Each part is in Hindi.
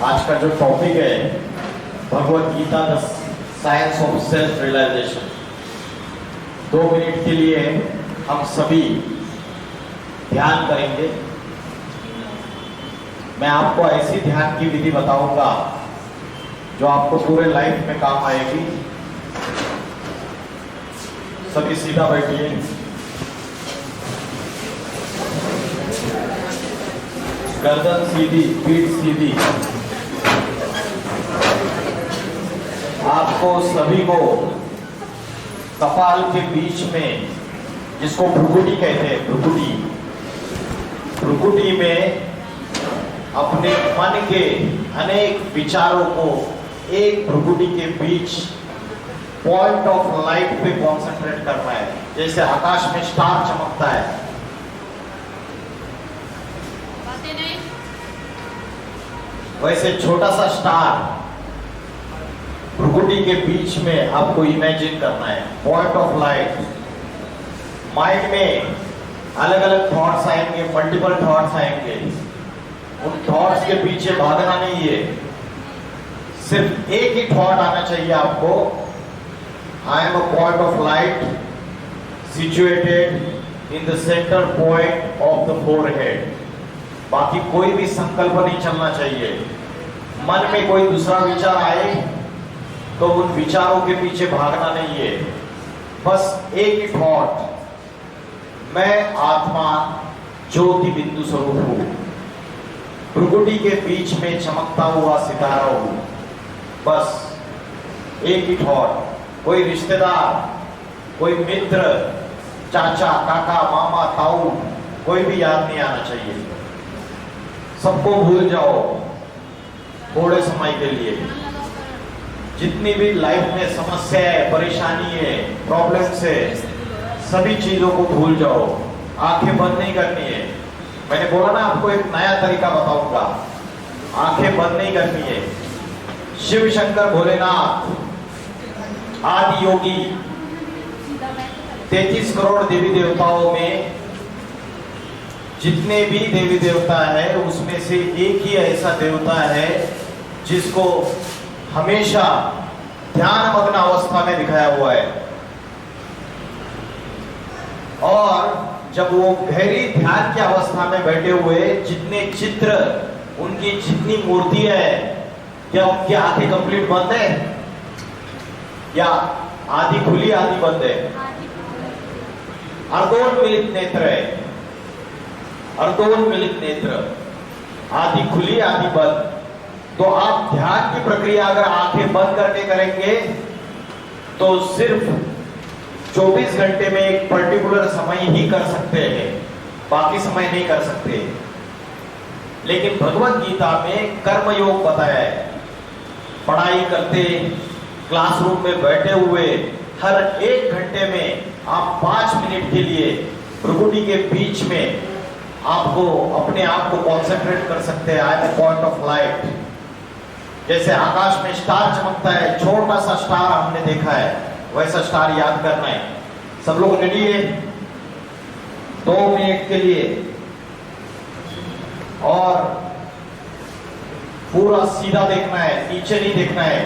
आज का जो टॉपिक है Bhagavad Gita the science of self realisation. 2 minute के लिए हम सभी ध्यान करेंगे। मैं आपको ऐसी ध्यान की विधि बताऊंगा जो आपको पूरे लाइफ में काम आएगी। सभी सीधा बैठिए। गर्दन सीधी, पीठ सीधी। आपको सभी को कपाल के बीच में, जिसको भ्रुकुटी कहते हैं, भ्रुकुटी में अपने मन के अनेक विचारों को एक भ्रुकुटी के बीच पॉइंट ऑफ लाइट पे कॉन्सेंट्रेट करना है। जैसे आकाश में स्टार चमकता है, वैसे छोटा सा स्टार भ्रुकुटी के बीच में आपको इमेजिन करना है, पॉइंट ऑफ लाइट। माइंड में अलग अलग थॉट्स आएंगे, मल्टीपल थॉट्स आएंगे। उन थॉट्स के पीछे भागना नहीं है, सिर्फ एक ही थॉट आना चाहिए आपको। आई am a point of light situated in the centre point of the forehead. बाकी कोई भी संकल्प नहीं चलना चाहिए। मन में कोई दूसरा विचार आए तो उन विचारों के पीछे भागना नहीं है, बस एक ही थॉट, मैं आत्मा ज्योति बिंदु स्वरूप हूं, भ्रुकुटी के बीच में चमकता हुआ सितारा हूं। बस एक ही थॉट। कोई रिश्तेदार, कोई मित्र, चाचा, काका, मामा, ताऊ, कोई भी याद नहीं आना चाहिए। सबको भूल जाओ थोड़े समय के लिए। जितनी भी लाइफ में समस्या है, परेशानी है, प्रॉब्लम्स है, सभी चीजों को भूल जाओ। आंखें बंद नहीं करनी है। मैंने बोला ना, आपको एक नया तरीका बताऊंगा। आंखें बंद नहीं करनी है। शिव शंकर भोलेनाथ आदि योगी 33 करोड़ देवी देवताओं में जितने भी देवी देवता है, उसमें से एक ही ऐसा देवता है जिसको हमेशा ध्यान मग्न अवस्था में दिखाया हुआ है। और जब वो गहरी ध्यान की अवस्था में बैठे हुए, जितने चित्र, उनकी जितनी मूर्ति है, क्या उनकी आंखें कंप्लीट बंद है या आधी खुली आधी बंद है? अर्धोन्मिलित नेत्र है, अर्धोन्मिलित नेत्र, आधी खुली आधी बंद। तो आप ध्यान की प्रक्रिया अगर आंखें बंद करके करेंगे तो सिर्फ 24 घंटे में एक पर्टिकुलर समय ही कर सकते हैं, बाकी समय नहीं कर सकते। लेकिन भगवत गीता में कर्म योग बताया है। पढ़ाई करते, क्लासरूम में बैठे हुए, हर 1 घंटे में आप 5 मिनट के लिए भ्रुकुटी के बीच में आपको अपने आप को कॉन्सेंट्रेट कर सकते हैं। I am point of light. जैसे आकाश में स्टार चमकता है, छोटा सा स्टार हमने देखा है, वैसा स्टार याद करना है। सब लोग रेडी है? 2 मिनट के लिए। और पूरा सीधा देखना है, नीचे नहीं देखना है,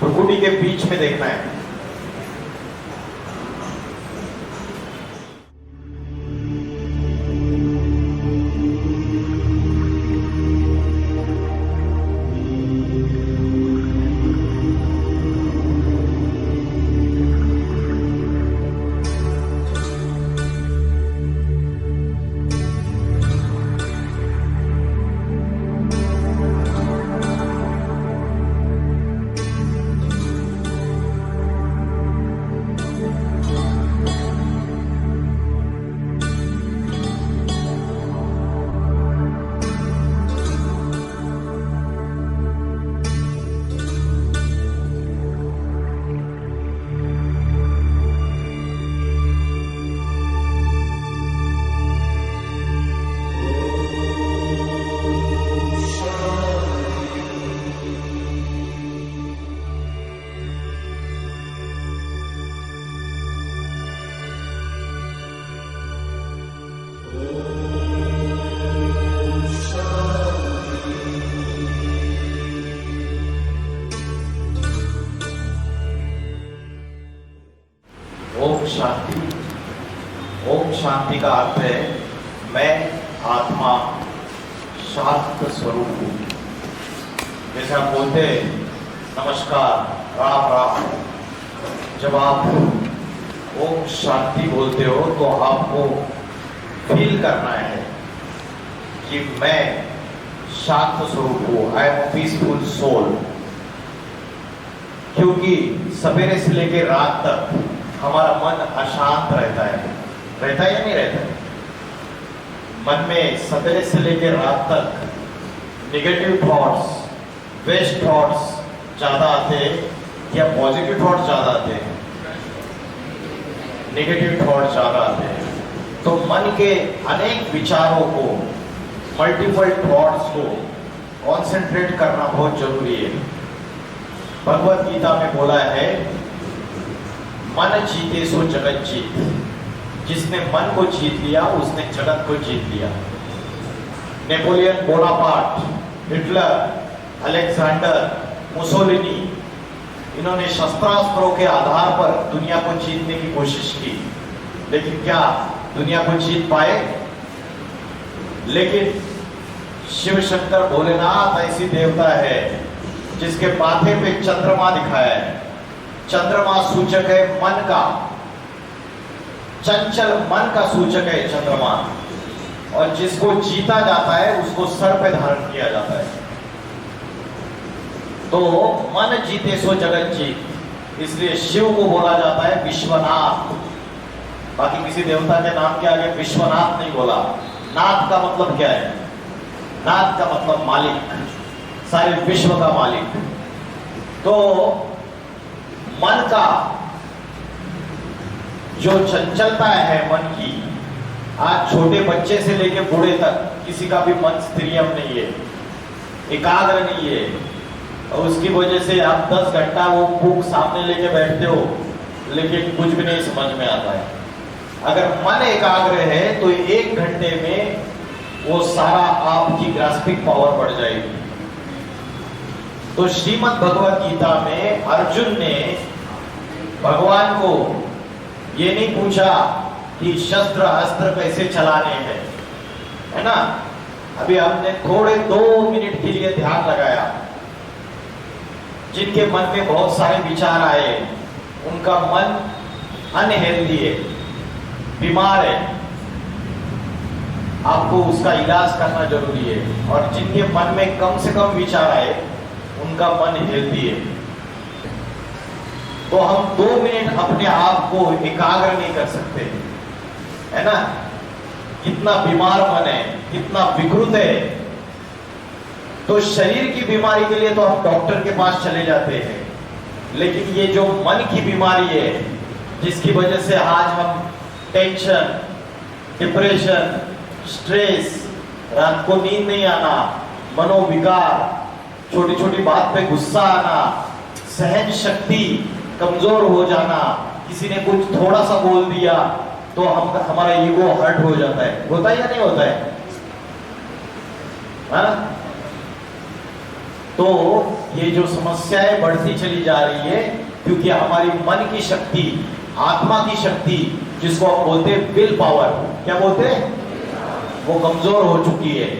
भ्रुकुटी के बीच में देखना है। शांति। ओम शांति का अर्थ है मैं आत्मा शांत स्वरूप हूं। जैसे आप बोलते नमस्कार, राम राम, जब आप ओम शांति बोलते हो तो आपको फील करना है कि मैं शांत स्वरूप हूं, आई एम पीसफुल सोल। क्योंकि सवेरे से लेकर रात तक हमारा मन अशांत रहता है या नहीं रहता है? मन में सवेरे से लेकर रात तक नेगेटिव थॉट्स, वेस्ट थॉट्स ज्यादा आते हैं या पॉजिटिव थॉट्स ज्यादा आते हैं? नेगेटिव थॉट्स ज्यादा आते हैं। तो मन के अनेक विचारों को, मल्टीपल थॉट्स को कॉन्सेंट्रेट करना बहुत जरूरी है। भगवत गीता में बोला है मन जीते सो जगत जीत। जिसने मन को जीत लिया उसने जगत को जीत लिया। Napoleon Bonaparte, Hitler, Alexander, Mussolini, इन्होंने शस्त्रास्त्रों के आधार पर दुनिया को जीतने की कोशिश की, लेकिन क्या दुनिया को जीत पाए? लेकिन शिव शंकर भोलेनाथ ऐसी देवता है जिसके माथे पे चंद्रमा दिखाया है। चंद्रमा सूचक है मन का, चंचल मन का सूचक है चंद्रमा, और जिसको जीता जाता है उसको सर पे धारण किया जाता है। तो मन जीते सो जगत जीत, इसलिए शिव को बोला जाता है विश्वनाथ। बाकी किसी देवता के नाम के आगे विश्वनाथ नहीं बोला। नाथ का मतलब क्या है? नाथ का मतलब मालिक, सारे विश्व का मालिक। तो मन का जो चंचलता है मन की, आज छोटे बच्चे से लेकर बूढ़े तक किसी का भी मन स्थिरियम नहीं है, एकाग्र नहीं है, और उसकी वजह से आप 10 घंटा वो बुक सामने लेके बैठते हो लेकिन कुछ भी नहीं समझ में आता है। अगर मन एकाग्र है तो 1 घंटे में वो सारा आपकी ग्रास्पिंग पावर बढ़ जाएगी। तो श्रीमद् भगवत गीता में अर्जुन ने भगवान को ये नहीं पूछा कि शस्त्र अस्त्र कैसे चलाने हैं, है ना? अभी हमने थोड़े 2 मिनट के लिए ध्यान लगाया। जिनके मन में बहुत सारे विचार आए, उनका मन अनहेल्दी है, बीमार है, आपको उसका इलाज करना जरूरी है। और जिनके मन में कम से कम विचार आए, उनका मन हेल्दी है। तो हम 2 मिनट अपने आप को एकाग्र नहीं कर सकते, है ना? कितना बीमार मन है, कितना विकृत है। तो शरीर की बीमारी के लिए तो हम डॉक्टर के पास चले जाते हैं, लेकिन ये जो मन की बीमारी है, जिसकी वजह से आज हम टेंशन, डिप्रेशन, स्ट्रेस, रात को नींद नहीं आना, मनोविकार, छोटी छोटी बात पे गुस्सा आना, सहन शक्ति कमजोर हो जाना, किसी ने कुछ थोड़ा सा बोल दिया तो हमारा ईगो हर्ट हो जाता है। होता है या नहीं होता है? हाँ? तो ये जो समस्याएं बढ़ती चली जा रही है क्योंकि हमारी मन की शक्ति, आत्मा की शक्ति, जिसको हम बोलते हैं विल पावर, क्या बोलते हैं, वो कमजोर हो चुकी है।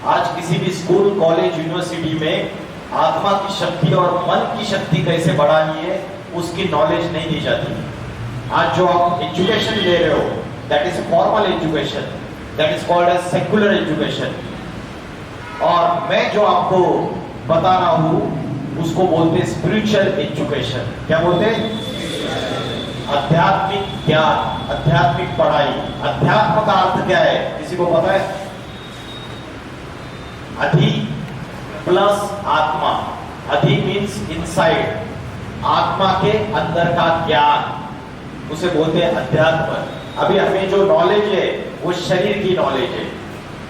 आज किसी भी स्कूल, कॉलेज, यूनिवर्सिटी में आत्मा की शक्ति और मन की शक्ति कैसे बढ़ानी है उसकी नॉलेज नहीं दी जाती। आज जो आप एजुकेशन ले रहे हो, that is formal education, that is called as secular education. और मैं जो आपको बता रहा हूं उसको बोलते हैं स्पिरिचुअल एजुकेशन। क्या बोलते हैं? आध्यात्मिक ज्ञान, आध्यात्मिक पढ़ाई। अध्यात्म का अर्थ क्या है, किसी को पता है? अधि प्लस आत्मा। अधि मीन्स इनसाइड, आत्मा के अंदर का ज्ञान, उसे बोलते हैं अध्यात्म। अभी हमें जो नॉलेज है वो शरीर की नॉलेज है,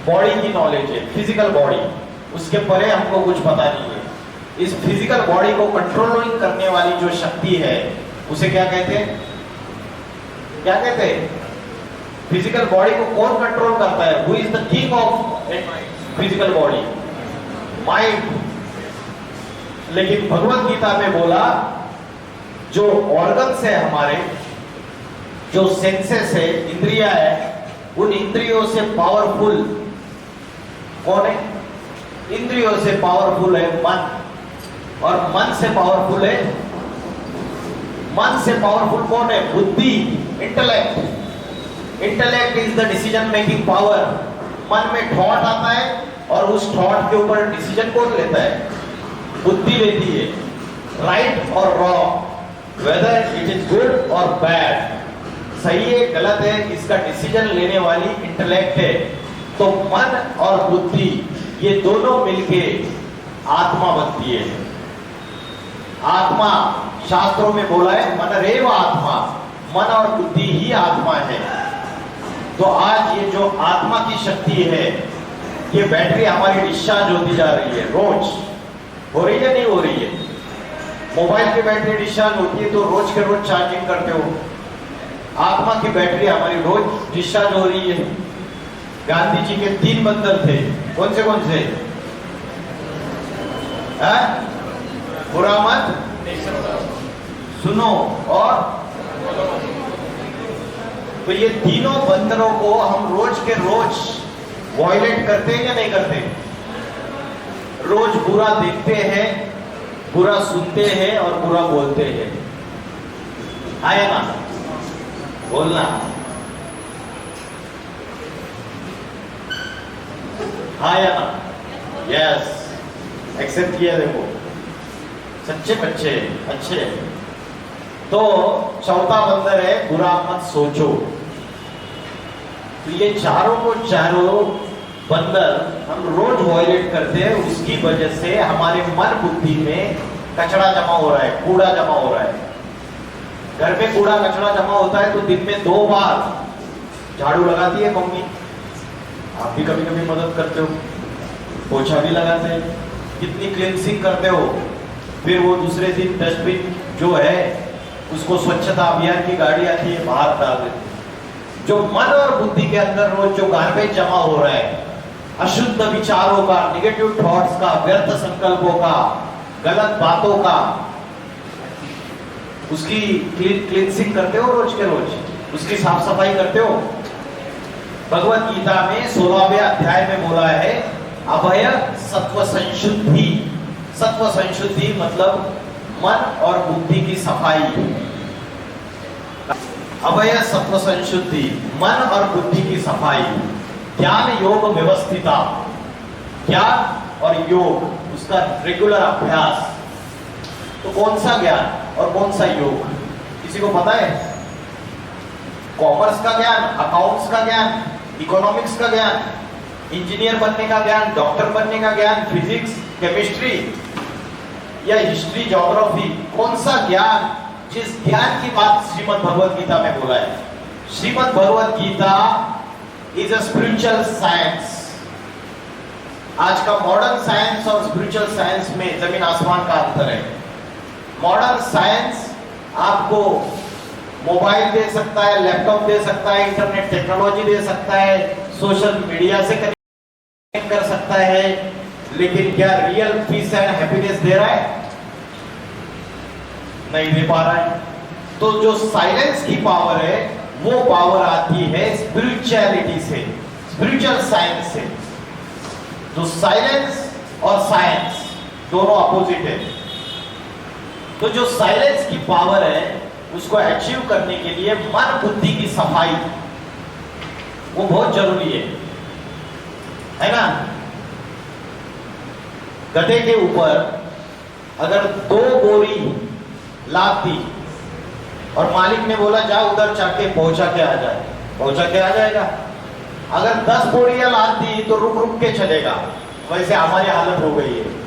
बॉडी की नॉलेज है, फिजिकल बॉडी, उसके परे हमको कुछ पता नहीं है। इस फिजिकल बॉडी को कंट्रोलिंग करने वाली जो शक्ति है उसे क्या कहते हैं? क्या कहते हैं? फिजिकल बॉडी को कौन कंट्रोल करता है? Who is the king of physical body? Mind. लेकिन भगवत गीता में बोला जो ऑर्गन्स है हमारे, जो सेंसेस है, इंद्रिया है, उन इंद्रियों से पावरफुल कौन है? इंद्रियों से पावरफुल है मन, और मन से पावरफुल है, मन से पावरफुल कौन है? बुद्धि, intellect. Intellect is the decision making power. मन में थॉट आता है और उस थॉट के ऊपर डिसीजन कौन लेता है? बुद्धि लेती है। राइट और wrong, whether it is good और बैड, सही है गलत है, इसका डिसीजन लेने वाली इंटेलेक्ट है। तो मन और बुद्धि ये दोनों मिलके आत्मा बनती है। आत्मा शास्त्रों में बोला है मनरेव आत्मा, मन और बुद्धि ही आत्मा है। तो आज ये जो आत्मा की शक्ति है, ये बैटरी हमारी डिस्चार्ज होती जा रही है, रोज हो रही है नहीं हो रही है? मोबाइल की बैटरी डिस्चार्ज होती है तो रोज के रोज चार्जिंग करते हो, आत्मा की बैटरी हमारी रोज डिस्चार्ज हो रही है। गांधी जी के 3 बंदर थे, कौन से? बुरा मत सुनो और, तो ये तीनों बंदरों को हम रोज के रोज वॉयलेट करते हैं या नहीं करते? रोज बुरा देखते हैं, बुरा सुनते हैं और बुरा बोलते हैं। आया ना? बोलना। आया ना? यस, एक्सेप्ट किया। देखो सच्चे बच्चे अच्छे। तो चौथा बंदर है बुरा मत सोचो। तो ये चारों को चारों बंदर हम रोज वॉयलेट करते हैं, उसकी वजह से हमारे मन बुद्धि में कचरा जमा हो रहा है, कूड़ा जमा हो रहा है। घर पे कूड़ा कचरा जमा होता है तो दिन में 2 बार झाड़ू लगाती है मम्मी, आप भी कभी कभी मदद करते हो, पोछा भी लगाते हैं, कितनी क्लींसिंग करते हो। फिर वो दूसरे दिन डस्टबिन जो है उसको स्वच्छता अभियान की गाड़ी आती है, बाहर डाल देते। जो मन और बुद्धि के अंदर रोज जो गार्बेज जमा हो रहा है, अशुद्ध विचारों का, निगेटिव थॉट्स का, व्यर्थ संकल्पों का, गलत बातों का, उसकी क्लींसिंग करते हो रोज के रोज, उसकी साफ सफाई करते हो। भगवत गीता में 16वें अध्याय में बोला है अभय सत्व संशुद्धि। सत्व संशुद्धि मतलब मन और बुद्धि की सफाई। अभय सत्व संशुद्धि, मन और बुद्धि की सफाई। ज्ञान योग व्यवस्थिता, ज्ञान और योग उसका रेगुलर अभ्यास। तो कौन सा ज्ञान और कौन सा योग किसी को पता है? कॉमर्स का ज्ञान, अकाउंट्स का ज्ञान, इकोनॉमिक्स का ज्ञान, इंजीनियर बनने का ज्ञान, डॉक्टर बनने का ज्ञान, फिजिक्स, केमिस्ट्री या हिस्ट्री, ज्योग्राफी, कौन सा ज्ञान? जिस ज्ञान की बात श्रीमद् भगवत गीता में बोला है। Shrimad Bhagavad Gita is a spiritual science. आज का मॉडर्न साइंस और स्पिरिचुअल साइंस में जमीन आसमान का अंतर है। मॉडर्न साइंस आपको मोबाइल दे सकता है, लैपटॉप दे सकता है, इंटरनेट टेक्नोलॉजी दे सकता है, सोशल मीडिया से कनेक्ट कर सकता है, लेकिन क्या रियल पीस एंड हैप्पीनेस दे रहा है? नहीं दे पा रहा है। तो जो साइलेंस की पावर है वो पावर आती है स्पिरिचुअलिटी से, स्पिरिचुअल साइंस से। तो साइलेंस और साइंस दोनों अपोजिट है। तो जो साइलेंस की पावर है उसको अचीव करने के लिए मन बुद्धि की सफाई वो बहुत जरूरी है ना? गधे के ऊपर अगर 2 बोरी लाद दी और मालिक ने बोला जा उधर जाके पहुंचा के आ जाए, पहुंचा के आ जाएगा। अगर 10 बोरियां लाद दी तो रुक रुक के चलेगा। वैसे हमारी हालत हो गई है।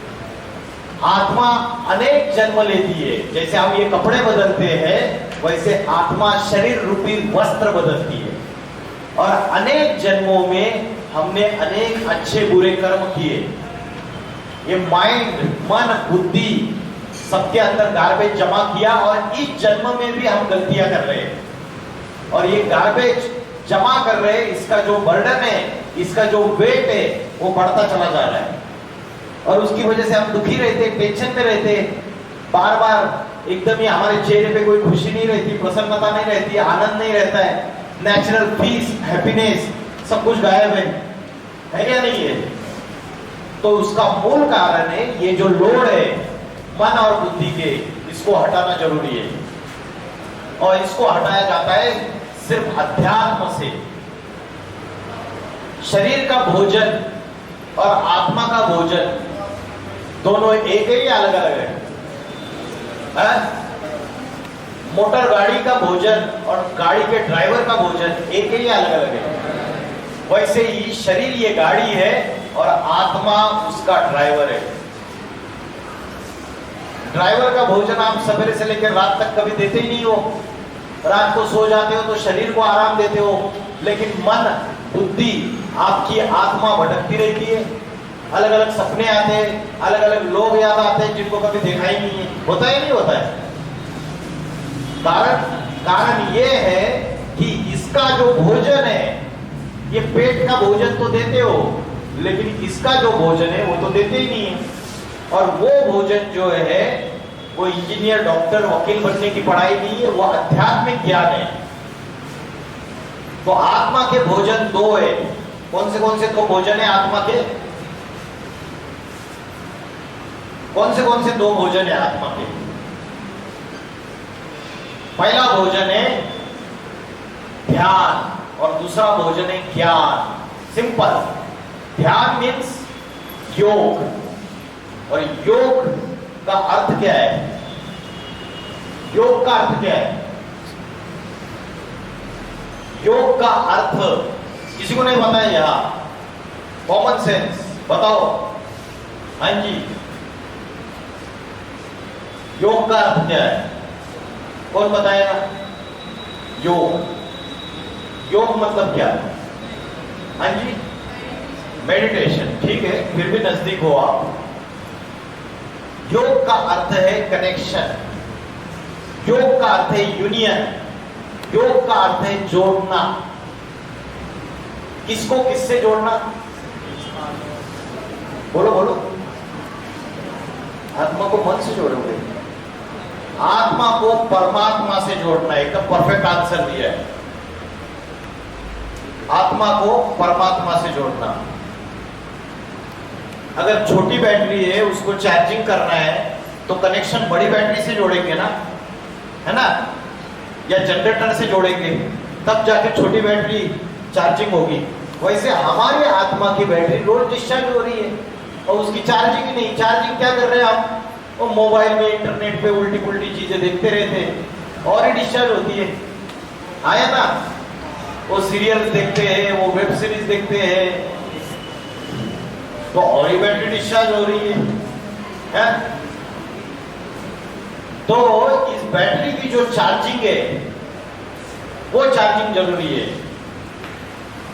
आत्मा अनेक जन्म लेती है। जैसे हम ये कपड़े बदलते हैं वैसे आत्मा शरीर रूपी वस्त्र बदलती है। और अनेक जन्मों में हमने अनेक अच्छे बुरे कर्म किए। ये माइंड, मन, बुद्धि सबके अंदर गार्बेज जमा किया और इस जन्म में भी हम गलतियां कर रहे हैं। और ये गार्बेज जमा कर रहे हैं, इसका जो बर्डन है, इसका जो वेट है वो बढ़ता चला जा रहा है। और उसकी वजह से हम दुखी रहते, टेंशन में रहते, बार बार एकदम ही हमारे चेहरे पे कोई खुशी नहीं रहती, प्रसन्नता नहीं रहती, आनंद नहीं रहता है, नेचुरल पीस, हैप्पीनेस सब कुछ गायब है या नहीं है? तो उसका मूल कारण है ये जो लोड है मन और बुद्धि के, इसको हटाना जरूरी है। और इसको हटाया जाता है सिर्फ अध्यात्म से। शरीर का भोजन और आत्मा का भोजन दोनों एक है या अलग अलग है? मोटर गाड़ी का भोजन और गाड़ी के ड्राइवर का भोजन एक है या अलग अलग है? वैसे ही शरीर ये गाड़ी है और आत्मा उसका ड्राइवर है। ड्राइवर का भोजन आप सवेरे से लेकर रात तक कभी देते ही नहीं हो। रात को सो जाते हो तो शरीर को आराम देते हो, लेकिन मन बुद्धि आपकी आत्मा भटकती रहती है। अलग अलग सपने आते हैं, अलग अलग लोग याद आते हैं जिनको कभी देखा ही नहीं है। होता ही नहीं होता है? कारण ये है कि इसका जो भोजन है, ये पेट का भोजन तो देते हो, लेकिन इसका जो भोजन है वो तो देते ही नहीं है। और वो भोजन जो है वो इंजीनियर, डॉक्टर, वकील बनने की पढ़ाई नहीं है, वो आध्यात्मिक ज्ञान है। तो आत्मा के भोजन दो है। कौन से दो भोजन है आत्मा के? कौन से दो भोजन है आत्मा के? पहला भोजन है ध्यान और दूसरा भोजन है ज्ञान। सिंपल। ध्यान मीन्स योग, और योग का अर्थ क्या है? योग का अर्थ क्या है? योग का अर्थ किसी को नहीं पता है यहां? कॉमन सेंस बताओ। हाँ जी, योग का अर्थ क्या है? कौन बताएगा? योग मतलब क्या? हाँ जी, मेडिटेशन। ठीक है, फिर भी नजदीक हो आप। योग का अर्थ है कनेक्शन, योग का अर्थ है यूनियन, योग का अर्थ है जोड़ना। किसको किससे जोड़ना? बोलो बोलो। आत्मा को मन से जोड़ोगे, आत्मा को परमात्मा से जोड़ना है। एकदम परफेक्ट आंसर दिया है। आत्मा को परमात्मा से जोड़ना। अगर छोटी बैटरी है उसको चार्जिंग करना है तो कनेक्शन बड़ी बैटरी से जोड़ेंगे ना, है ना? या जनरेटर से जोड़ेंगे, तब जाके छोटी बैटरी चार्जिंग होगी। वैसे हमारी आत्मा की बैटरी रोज डिस्चार्ज हो रही है और उसकी चार्जिंग ही नहीं। चार्जिंग क्या कर रहे हैं हम? वो मोबाइल में, इंटरनेट पे उल्टी पुल्टी चीजें देखते रहते हैं और ही डिस्चार्ज होती है। आया ना? वो सीरियल देखते हैं, वो वेब सीरीज देखते हैं, तो और ही बैटरी डिस्चार्ज हो रही है? तो इस बैटरी की जो चार्जिंग है वो चार्जिंग जरूरी है।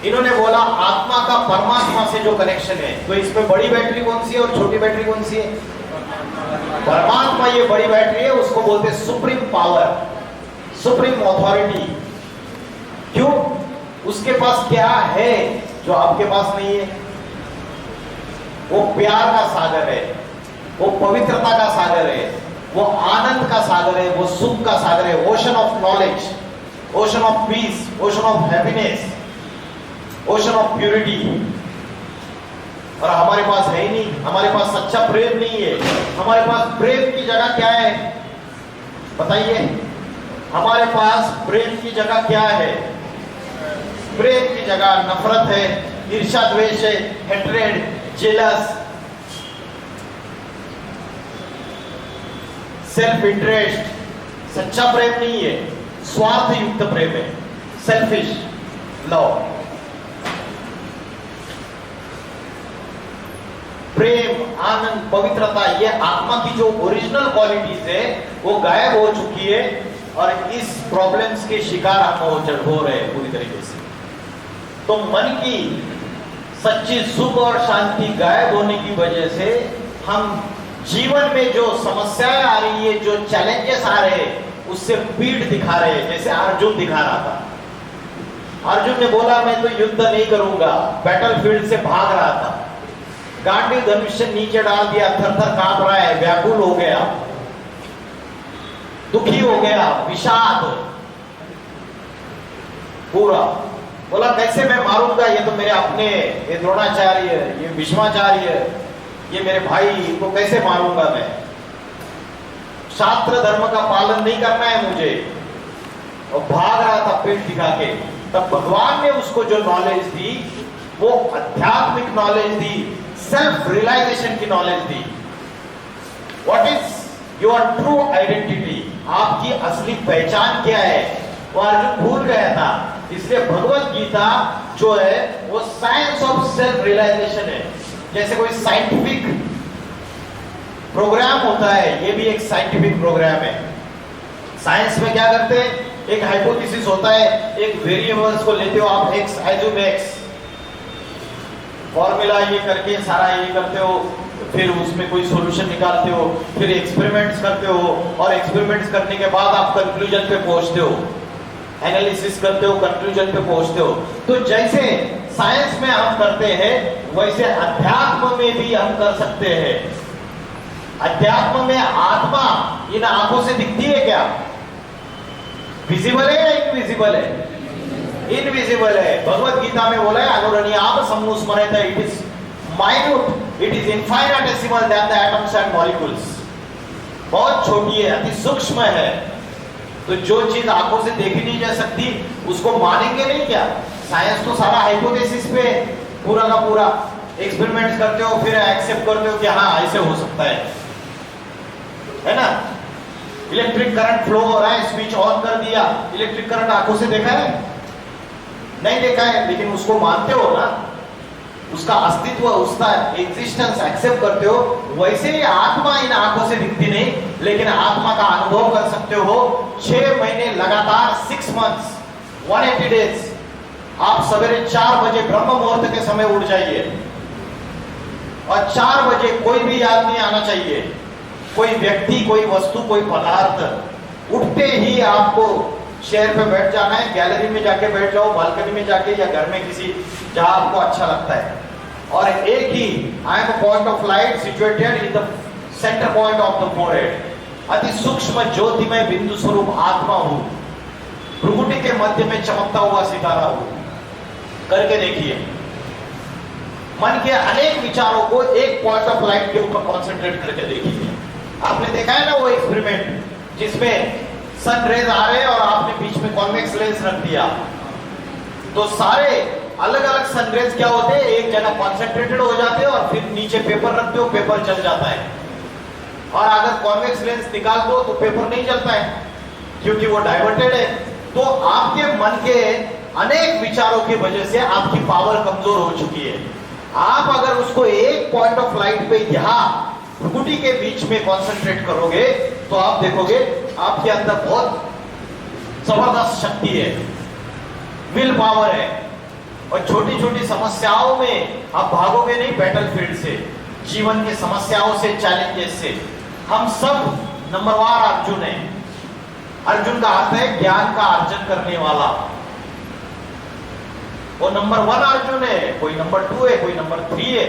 इन्होंने बोला आत्मा का परमात्मा से जो कनेक्शन है, तो इसमें बड़ी बैटरी कौन सी है और छोटी बैटरी कौन सी है? परमात्मा ये बड़ी बैटरी है, उसको बोलते हैं सुप्रीम पावर, सुप्रीम अथॉरिटी। क्यों? उसके पास क्या है जो आपके पास नहीं है? वो प्यार का सागर है, वो पवित्रता का सागर है, वो आनंद का सागर है, वो सुख का सागर है। Ocean of knowledge, ocean of peace, ocean of happiness, ocean of purity. और हमारे पास है ही नहीं, हमारे पास सच्चा प्रेम नहीं है। हमारे पास प्रेम की जगह क्या है बताइए? हमारे पास प्रेम की जगह क्या है? प्रेम की जगह नफरत है, ईर्ष्या, द्वेष है, हेट्रेड, जेलस, सेल्फ इंटरेस्ट। सच्चा प्रेम नहीं है, स्वार्थ युक्त प्रेम है, सेल्फिश लव। प्रेम, आनंद, पवित्रता, ये आत्मा की जो ओरिजिनल क्वालिटीज है वो गायब हो चुकी है और इस प्रॉब्लम्स के शिकार हम हो रहे हैं पूरी तरीके से। तो मन की सच्ची सुख और शांति गायब होने की वजह से हम जीवन में जो समस्याएं आ रही है, जो चैलेंजेस आ रहे हैं, उससे पीठ दिखा रहे हैं। जैसे अर्जुन दिखा रहा था। अर्जुन ने बोला मैं तो युद्ध नहीं करूंगा, बैटलफील्ड से भाग रहा था, गांडी धनुष नीचे डाल दिया, थर थर कांप रहा है, व्याकुल हो गया। दुखी हो गया, विषाद पूरा। बोला कैसे मैं मारूंगा, ये तो मेरे अपने, ये द्रोणाचार्य, ये भीष्माचार्य, ये मेरे भाई, इनको कैसे मारूंगा मैं। शास्त्र धर्म का पालन नहीं करना है मुझे, और भाग रहा था पेट दिखा के। तब भगवान ने उसको जो नॉलेज दी वो आध्यात्मिक नॉलेज दी, सेल्फ रियलाइजेशन की knowledge the. What is your true identity, आपकी असली पहचान क्या है, वो अर्जुन भूल गया था। इसलिए भगवत गीता जो है वो साइंस ऑफ सेल्फ रियलाइजेशन है। जैसे कोई साइंटिफिक प्रोग्राम होता है, ये भी एक साइंटिफिक प्रोग्राम है। साइंस में क्या करते हैं, एक हाइपोथेसिस होता है, एक वेरिएबल्स को लेते हो आप, एक्स एज्यूम एक्स, फॉर्मूला ये करके सारा ये करते हो, फिर उसमें कोई सॉल्यूशन निकालते हो, फिर एक्सपेरिमेंट्स करते हो, और एक्सपेरिमेंट्स करने के बाद आप कंक्लूजन पे पहुंचते हो, एनालिसिस करते हो, कंक्लूजन पे पहुंचते हो। तो जैसे साइंस में हम करते हैं वैसे अध्यात्म में भी हम कर सकते हैं। अध्यात्म में आत्मा इन आंखों से दिखती है क्या, विजिबल है या इनविजिबल है, इनविजिबल है। भगवत गीता में बोला है अनुरणीयाम सम्मुस्मरेत, it is minute, it is infinitesimal than the atoms and molecules, बहुत छोटी है, अति सूक्ष्म है। तो जो चीज आंखों से देखी नहीं जा सकती उसको मानेंगे नहीं क्या। साइंस तो सारा हाइपोथेसिस पे पूरा का पूरा एक्सपेरिमेंट्स करते हो, फिर एक्सेप्ट करते हो कि हाँ ऐसे हो सकता है ना। इलेक्ट्रिक करंट फ्लो हो रहा है, स्विच ऑन कर दिया, इलेक्ट्रिक करंट आंखों से देखा है नहीं देखा है, लेकिन उसको मानते हो ना, उसका अस्तित्व, उसका एग्जिस्टेंस एक्सेप्ट करते हो। वैसे ही आत्मा इन आंखों से दिखती नहीं, लेकिन आत्मा का अनुभव कर सकते हो। 6 महीने लगातार, 6 months 180 days आप सवेरे 4 बजे ब्रह्म मुहूर्त के समय उठ जाइए, और 4 बजे कोई भी याद नहीं आना चाहिए, कोई व्यक्ति, कोई वस्तु, कोई पदार्थ। उठते ही आपको चेयर पे बैठ जाना है, गैलरी में जाके बैठ जाओ, बालकनी में जाके, या घर में किसी जहां आपको अच्छा लगता है। और एक ही I am a point of light situated in the centre point of the forehead, अति सूक्ष्म ज्योतिमय बिंदु स्वरूप आत्मा हूं, भ्रुकुटी के मध्य में चमकता हुआ सितारा हूं। करके देखिए, मन के अनेक विचारों को एक पॉइंट ऑफ लाइट के ऊपर कॉन्सेंट्रेट करके देखिए। आपने देखा है ना वो एक्सपेरिमेंट जिसमें सन रेज आ रहे हैं और आपने बीच में कॉन्वेक्स लेंस रख दिया, तो सारे अलग अलग सन रेज क्या होते हैं, एक जगह कॉन्सेंट्रेटेड हो जाते हैं, और फिर नीचे पेपर रखते हो, पेपर जल जाता है। और अगर कॉन्वेक्स लेंस निकाल दो तो पेपर नहीं जलता है, क्योंकि वो डाइवर्टेड है। तो आपके मन के अनेक विचारों की वजह से आपकी पावर कमजोर हो चुकी है। आप अगर उसको एक पॉइंट ऑफ लाइट पे यहाँ भ्रुकुटी के बीच में कॉन्सेंट्रेट करोगे तो आप देखोगे आपके अंदर बहुत जबरदस्त शक्ति है, विल पावर है, और छोटी छोटी समस्याओं में आप भागोगे नहीं बैटलफील्ड से, जीवन की समस्याओं से, चैलेंजेस से। हम सब नंबरवार अर्जुन है। अर्जुन का अर्थ है ज्ञान का अर्जन करने वाला। वो नंबर 1 अर्जुन है, कोई नंबर 2 है, कोई नंबर 3 है।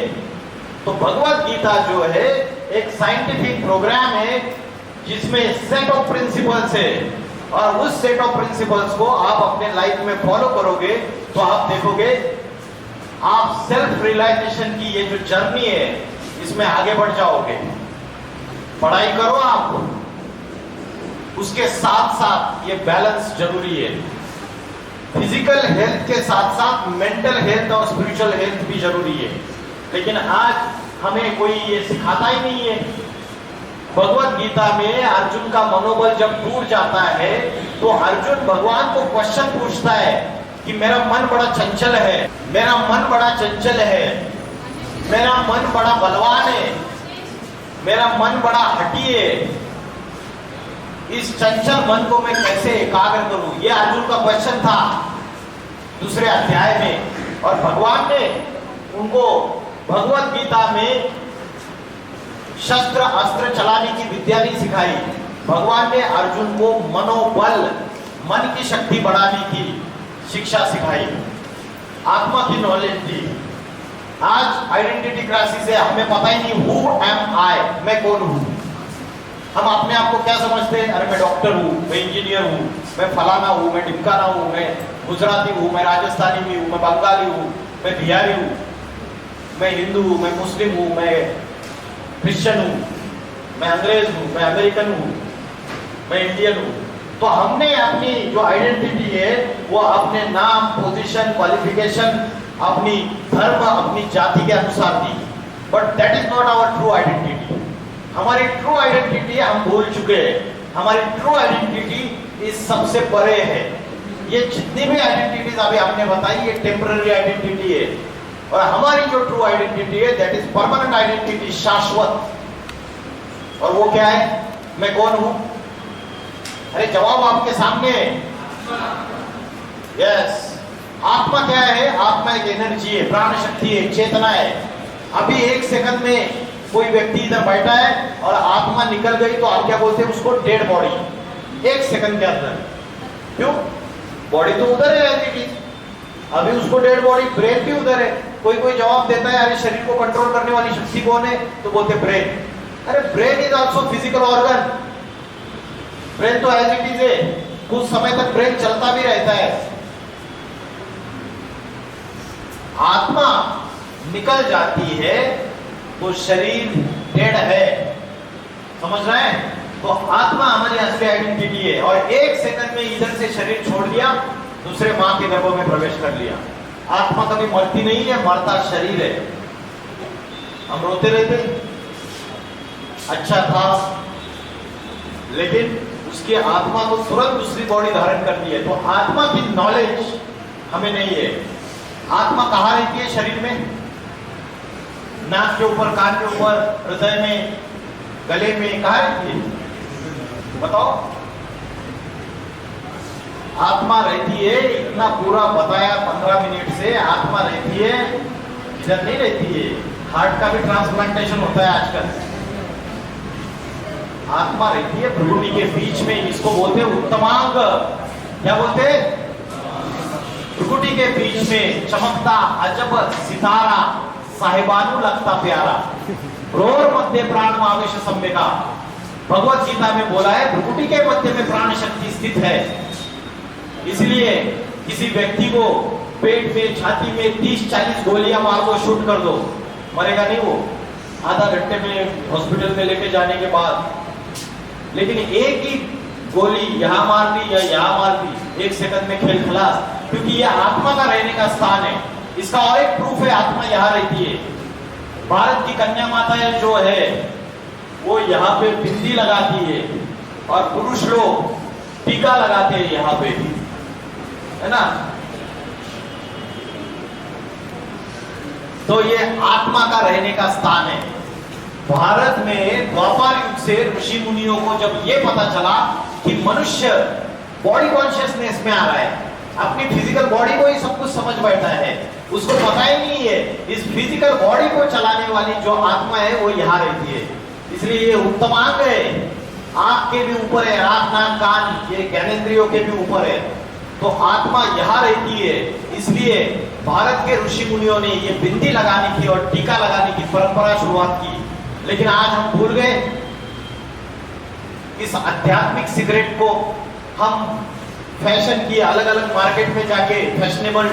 तो भगवत गीता जो है एक साइंटिफिक प्रोग्राम है जिसमें सेट ऑफ प्रिंसिपल्स है, और उस सेट ऑफ प्रिंसिपल्स को आप अपने लाइफ में फॉलो करोगे तो आप देखोगे आप सेल्फ रियलाइजेशन की ये जो जर्नी है इसमें आगे बढ़ जाओगे। पढ़ाई करो आप, उसके साथ साथ ये बैलेंस जरूरी है। फिजिकल हेल्थ के साथ साथ मेंटल हेल्थ और स्पिरिचुअल हेल्थ भी जरूरी है, लेकिन आज हमें कोई ये सिखाता ही नहीं है। भगवत गीता में अर्जुन का मनोबल जब टूट जाता है तो अर्जुन भगवान को क्वेश्चन पूछता है कि मेरा मन बड़ा चंचल है, मेरा मन बड़ा चंचल है, मेरा मन बड़ा बलवान है, मेरा मन बड़ा हठी है, इस चंचल मन को मैं कैसे एकाग्र करूं? ये अर्जुन का क्वेश्चन था दूसरे अध्याय में। और भगवान ने उनको भगवत गीता में शस्त्र अस्त्र चलाने की विद्या नहीं सिखाई, भगवान ने अर्जुन को मनोबल, मन की शक्ति बढ़ाने की शिक्षा सिखाई, आत्मा की नॉलेज दी। आज आइडेंटिटी क्राइसिस है, हमें पता ही नहीं हु एम आई, मैं कौन हूं। हम अपने आप को क्या समझते हैं? अरे मैं डॉक्टर हूँ, मैं इंजीनियर हूँ, मैं फलाना हूँ, मैं ढिमकाना हूँ, मैं गुजराती हूँ, मैं राजस्थानी भी हूँ, मैं बंगाली हूँ, मैं बिहारी हूँ, मैं हिंदू हूँ, मैं मुस्लिम हूँ, मैं क्रिश्चियन हूँ, मैं अंग्रेज हूँ, मैं अमेरिकन हूँ, मैं इंडियन हूँ। तो हमने अपनी जो आइडेंटिटी है वो अपने नाम, पोजीशन, क्वालिफिकेशन, अपनी धर्म, अपनी जाति के अनुसार दी। But that is not our true identity. हमारी ट्रू आइडेंटिटी हम भूल चुके हैं। हमारी ट्रू आइडेंटिटी इस सबसे परे है। ये जितनी भी आइडेंटिटीज अभी हमने बताई ये टेम्पररी आइडेंटिटी है, और हमारी जो ट्रू आइडेंटिटी है दैट इज परमानेंट आइडेंटिटी, शाश्वत। और वो क्या है? मैं कौन हूं? अरे जवाब आपके सामने है। यस, आत्मा क्या है? आत्मा एक एनर्जी है, प्राण शक्ति है, चेतना है। अभी एक सेकंड में कोई व्यक्ति इधर बैठा है और आत्मा निकल गई तो आप क्या बोलते हैं उसको? Dead body. एक सेकंड के अंदर। क्यों? बॉडी तो उधर है एज, अभी उसको डेड बॉडी, ब्रेन भी उधर है। कोई कोई जवाब देता है अरे शरीर को कंट्रोल करने वाली शक्ति कौन है? तो बोलते ब्रेन। अरे brain is also physical organ. Brain तो एज इट इज है, कुछ समय तक ब्रेन चलता भी रहता है। आत्मा निकल जाती है तो शरीर डेड है। समझ रहे हैं? तो आत्मा हमारी असली आइडेंटिटी है, और एक सेकंड में इधर से शरीर छोड़ दिया, दूसरे मां के गर्भ में प्रवेश कर लिया। आत्मा कभी मरती नहीं है, मरता शरीर है। हम रोते रहते, अच्छा था, लेकिन उसकी आत्मा को तुरंत दूसरी बॉडी धारण करती है। तो आत्मा की नॉलेज हमें नहीं है। आत्मा कहाँ रहती है शरीर में? नाक के ऊपर, कान के ऊपर, हृदय में, गले में, कहाँ रहती है? बताओ। आत्मा रहती है, इतना पूरा बताया 15 मिनट से, आत्मा रहती है, इधर नहीं रहती है। हार्ट का भी ट्रांसप्लांटेशन होता है आजकल। आत्मा रहती है भ्रूण के बीच में, इसको बोलते हैं उत्तमांग। क्या बोलते हैं? भ्रूकुटी के बीच में चमकता अजब सितारा, साहिबानु लगता प्यारा, रोर मध्य प्राण आवेश सम्यका। भगवत गीता में बोला है भ्रूकुटी के मध्य में प्राण शक्ति स्थित है। इसलिए किसी व्यक्ति को पेट में, छाती में 30-40 गोलियां मार दो, शूट कर दो, मरेगा नहीं वो, आधा घंटे में हॉस्पिटल में लेके जाने के बाद। लेकिन एक ही गोली यहां मार दी या यहां मार दी, एक सेकंड में खेल खलास, क्योंकि यह आत्मा का रहने का स्थान है। इसका और एक प्रूफ है, आत्मा यहां रहती है। भारत की कन्या माताएं जो है वो यहाँ पे बिंदी लगाती है, और पुरुष लोग टीका लगाते हैं यहाँ पे, है ना? तो ये आत्मा का रहने का स्थान है। भारत में द्वापर युग से ऋषि मुनियों को जब ये पता चला कि मनुष्य बॉडी कॉन्शियसनेस में आ रहा है, अपनी फिजिकल बॉडी को ही सब कुछ समझ बैठा है, उसको पता ही नहीं है इस फिजिकल बॉडी को चलाने वाली जो आत्मा है वो यहाँ रहती है। इसलिए ये उत्तमांग है, आंख के भी ऊपर है, आंख, नाक, कान, ये ज्ञानेंद्रियों के भी ऊपर है। तो आत्मा यहाँ रहती है। इसलिए भारत के ऋषि मुनियों ने ये बिंदी लगाने की और टीका लगाने की परंपरा शुरुआत की। लेकिन आज हम भूल गए। इस आध्यात्मिक सिगरेट को हम फैशन की अलग अलग मार्केट में जाके फैशनेबल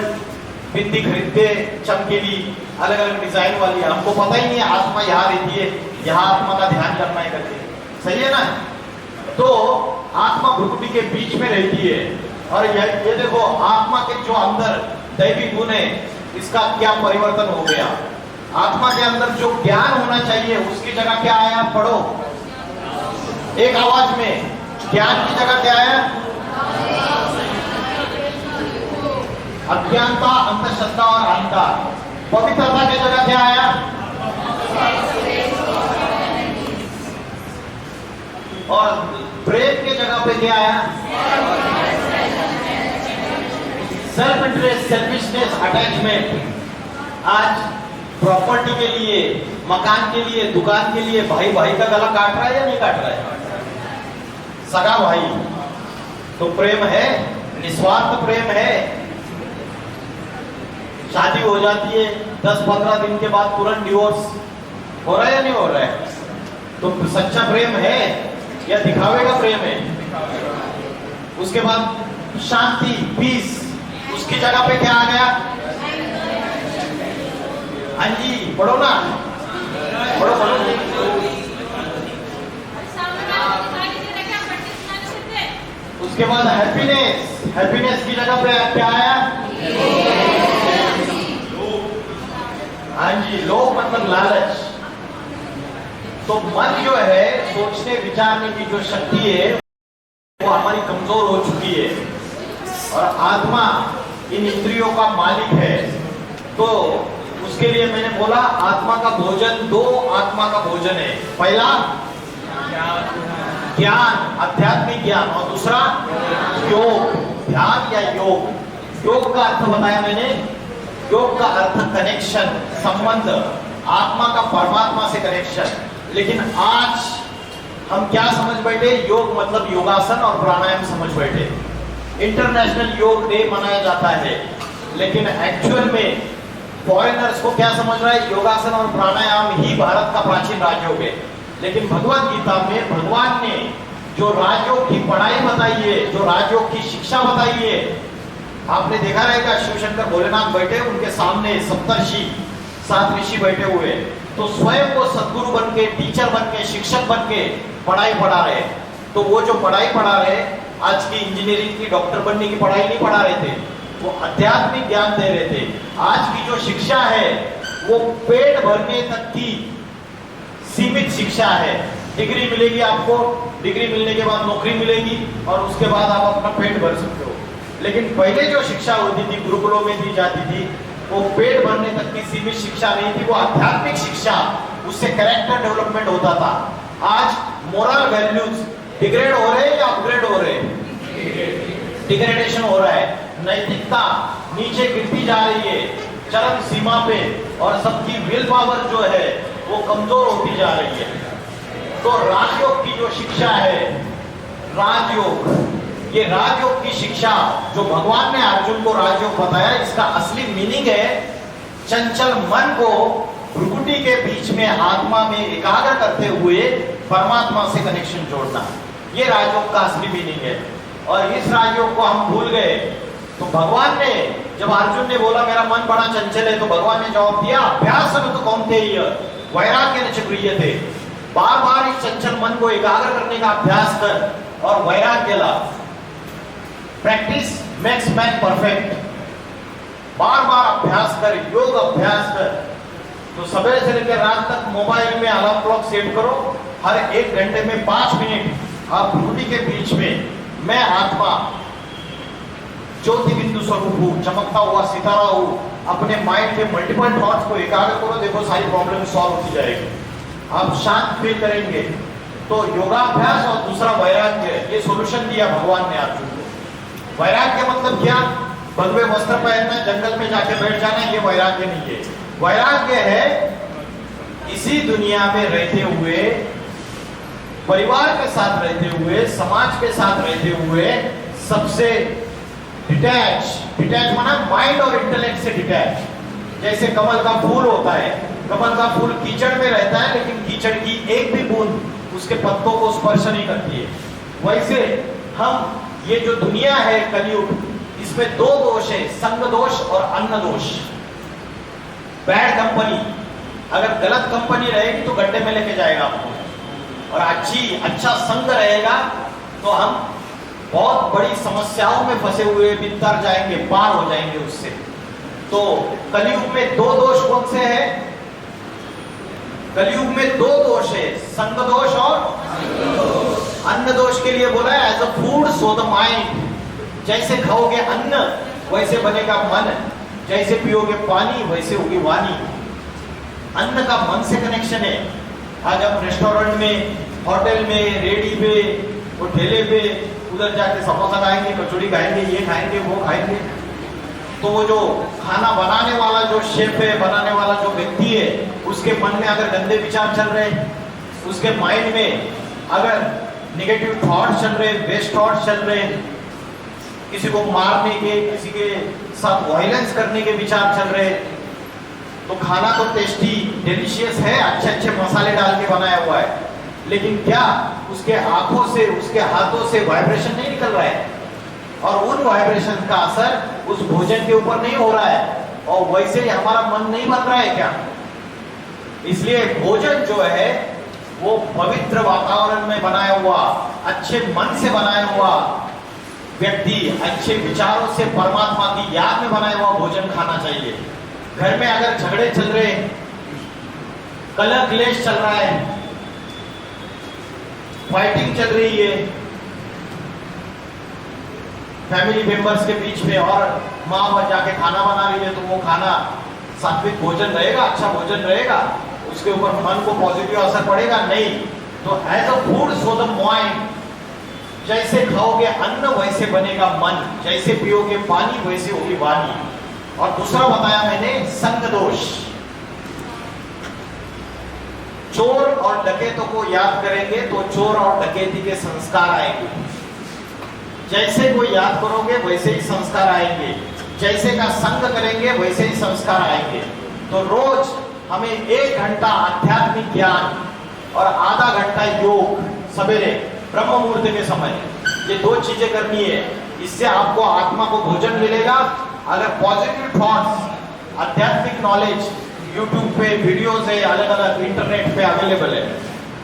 बिंदी खरीदते, चमकीली, अलग अलग डिजाइन वाली। हमको पता ही नहीं आत्मा यहाँ रहती है, यहाँ आत्मा का ध्यान करना है करके। सही है ना? तो आत्मा भ्रुकुटी के बीच में रहती है। और ये देखो, आत्मा के जो अंदर दैवी गुण है, इसका क्या परिवर्तन हो गया। आत्मा के अंदर जो ज्ञान होना चाहिए उसकी जगह क्या आया? पढ़ो एक आवाज में, ज्ञान की जगह क्या आया? अज्ञानता, अंधश्रद्धा और अहंकार। पवित्रता की जगह क्या आया? और प्रेम की जगह पे क्या आया? Self interest, selfishness, attachment. आज प्रॉपर्टी के लिए, मकान के लिए, दुकान के लिए भाई भाई का गला काट रहा है या नहीं काट रहा है? सगा भाई। तो प्रेम है, निस्वार्थ प्रेम है। शादी हो जाती है, 10-15 दिन के बाद तुरंत डिवोर्स हो रहा है या नहीं हो रहा है? तो सच्चा प्रेम है। या दिखावे का प्रेम है? उसके बाद शांति, पीस, उसकी जगह पे क्या आ गया? हाँ जी, पढ़ो ना, पढ़ो पढ़ो। उसके बाद हैप्पीनेस, हैप्पीनेस की जगह पे क्या आया? हाँ जी, लोभ मतलब लालच। तो मन जो है, सोचने विचारने की जो शक्ति है वो हमारी कमजोर हो चुकी है, और आत्मा इन इंद्रियों का मालिक है। तो उसके लिए मैंने बोला आत्मा का भोजन, दो आत्मा का भोजन है। पहला ज्ञान, आध्यात्मिक ज्ञान, और दूसरा योग, ध्यान या योग। योग का अर्थ बताया मैंने, योग का अर्थ कनेक्शन, संबंध, आत्मा का परमात्मा से कनेक्शन। लेकिन आज हम क्या समझ बैठे? योग मतलब योगासन और प्राणायाम समझ बैठे। इंटरनेशनल योग डे मनाया जाता है, लेकिन एक्चुअल में फॉरेनर्स को क्या समझ रहा है? योगासन और प्राणायाम ही भारत का प्राचीन राजयोग है। लेकिन भगवत गीता में भगवान ने जो राजयोग की पढ़ाई बताई है, जो राजयोग की शिक्षा बताई है, आपने देखा रहेगा शिवशंकर भोलेनाथ बैठे, उनके सामने सप्तर्षि, 7 ऋषि बैठे हुए, तो स्वयं वो सदगुरु बन के, टीचर बन के, शिक्षक बन के पढ़ाई पढ़ा रहे। तो वो जो पढ़ाई पढ़ा रहे, आज की इंजीनियरिंग की, डॉक्टर बनने की पढ़ाई नहीं पढ़ा रहे थे, वो आध्यात्मिक ज्ञान दे रहे थे। आज की जो शिक्षा है वो पेट भरने तक की सीमित शिक्षा है। डिग्री मिलेगी आपको, डिग्री मिलने के बाद नौकरी मिलेगी, और उसके बाद आप अपना पेट भर सकते हो। लेकिन पहले जो शिक्षा होती थी, गुरुकुलों में दी जाती थी, वो पेट भरने तक की सीमित शिक्षा नहीं थी, वो आध्यात्मिक शिक्षा, उससे कैरेक्टर डेवलपमेंट होता था। आज मोरल वैल्यूज डिग्रेड हो रहे हैं या अपग्रेड हो रहे हैं? डिग्रेडेशन हो रहा है। नैतिकता नीचे गिरती जा रही है चरम सीमा पे, और सबकी विल पावर जो है वो कमजोर होती जा रही है। तो राजयोग की जो शिक्षा है, राजयोग, ये राजयोग की शिक्षा जो भगवान ने अर्जुन को राजयोग बताया, इसका असली मीनिंग है चंचल मन को भ्रुकुटी के बीच में आत्मा में एकाग्र करते हुए परमात्मा से कनेक्शन जोड़ना। ये राजयोग का असली मीनिंग है। और इस राजयोग को हम भूल गए। तो भगवान ने, जब अर्जुन ने बोला मेरा मन बड़ा चंचल है, तो भगवान ने जवाब दिया अभ्यास में तो कौन्तेय वैराग्य न च थे। बार बार इस चंचल मन को एकाग्र करने का अभ्यास कर और वैराग्य ला। Practice makes man perfect. बार बार अभ्यास कर, योग अभ्यास कर। तो सवेरे से लेकर रात तक मोबाइल में अलार्म क्लॉक सेट करो, हर 1 घंटे में 5 मिनट आप भ्रुकुटी के बीच में मैं आत्मा ज्योति बिंदु स्वरूप हूँ, चमकता हुआ सितारा हूँ, अपने माइंड के मल्टीपल थॉट्स को एकाग्र करो, देखो सारी प्रॉब्लम सॉल्व होती जाएगी, आप शांत फील करेंगे। तो योगाभ्यास और दूसरा वैराग्य, ये सॉल्यूशन दिया भगवान ने अर्जुन को। वैराग्य मतलब क्या? भगवे वस्त्र पहनना, जंगल में जाके बैठ जाना, ये वैराग्य नहीं है। वैराग्य है इसी दुनिया में रहते हुए, परिवार के साथ रहते हुए, समाज के साथ रहते हुए, सबसे डिटैच माना माइंड और इंटेलेक्ट से डिटैच। जैसे कमल का फूल होता है, कमल का फूल कीचड़ में रहता है, लेकिन कीचड़ की एक भी बूंद उसके पत्तों को स्पर्श नहीं करती है। वैसे हम, ये जो दुनिया है कलयुग, इसमें 2 दोष है, संग दोष और अन्न दोष। बैड कंपनी, अगर गलत कंपनी रहेगी तो गड्ढे में लेके जाएगा आपको, और अच्छा संग रहेगा तो हम बहुत बड़ी समस्याओं में फंसे हुए भी तर जाएंगे, पार हो जाएंगे उससे। तो कलयुग में 2 दोष कौन से हैं? कलयुग में 2 दोष है, संग दोष और अन्न दोष। के लिए बोला है as a food so the mind. जैसे खाओगे अन्न वैसे बनेगा मन, जैसे पियोगे पानी वैसे होगी वाणी। अन्न का मन से कनेक्शन है। आज हम रेस्टोरेंट में, होटल में, रेडी पे, वो ठेले पे, उधर जाके समोसा खाएंगे, कचौड़ी खाएंगे, ये खाएंगे, वो खाएंगे। तो वो जो खाना बनाने वाला जो शेफ है, बनाने वाला जो व्यक्ति है, उसके मन में अगर गंदे विचार चल रहे, उसके माइंड में अगर नेगेटिव थॉट चल रहे, वेस्ट थॉट चल रहे, किसी को मारने के, किसी के साथ वायलेंस करने के विचार चल रहे, तो खाना तो टेस्टी, डिलीशियस है, अच्छे अच्छे मसाले डाल के बनाया हुआ है, लेकिन क्या उसके आंखों से, उसके हाथों से वाइब्रेशन नहीं निकल रहा है, और उन वाइब्रेशन का असर उस भोजन के ऊपर नहीं हो रहा है, और वैसे ही हमारा मन नहीं बन रहा है क्या? इसलिए भोजन जो है वो पवित्र वातावरण में बनाया हुआ, अच्छे मन से बनाया हुआ व्यक्ति, अच्छे विचारों से परमात्मा की याद में बनाया हुआ भोजन खाना चाहिए। घर में अगर झगड़े चल रहे, कलह क्लेश चल रहा है, फाइटिंग चल रही है फैमिली मेंबर्स के बीच में, और माँ जाके खाना बना रही है, तो वो खाना सात्विक भोजन रहेगा, अच्छा भोजन रहेगा, उसके ऊपर मन को पॉजिटिव असर पड़ेगा? नहीं। तो as a food so the mind, जैसे खाओगे अन्न वैसे बनेगा मन, जैसे पियोगे पानी वैसे होगी वाणी। और दूसरा बताया मैंने, संग दोष। चोर और डकैतों को याद करेंगे तो चोर और डकैती के संस्कार आएंगे। जैसे कोई याद करोगे वैसे ही संस्कार आएंगे, जैसे का संग करेंगे वैसे ही संस्कार आएंगे। तो रोज हमें 1 घंटा आध्यात्मिक ज्ञान और आधा घंटा योग सवेरे ब्रह्म मुहूर्त के समय, ये 2 चीजें करनी है। इससे आपको आत्मा को भोजन मिलेगा। अगर पॉजिटिव थॉट्स, आध्यात्मिक नॉलेज यूट्यूब पे वीडियोस है, अलग अलग इंटरनेट पे अवेलेबल है,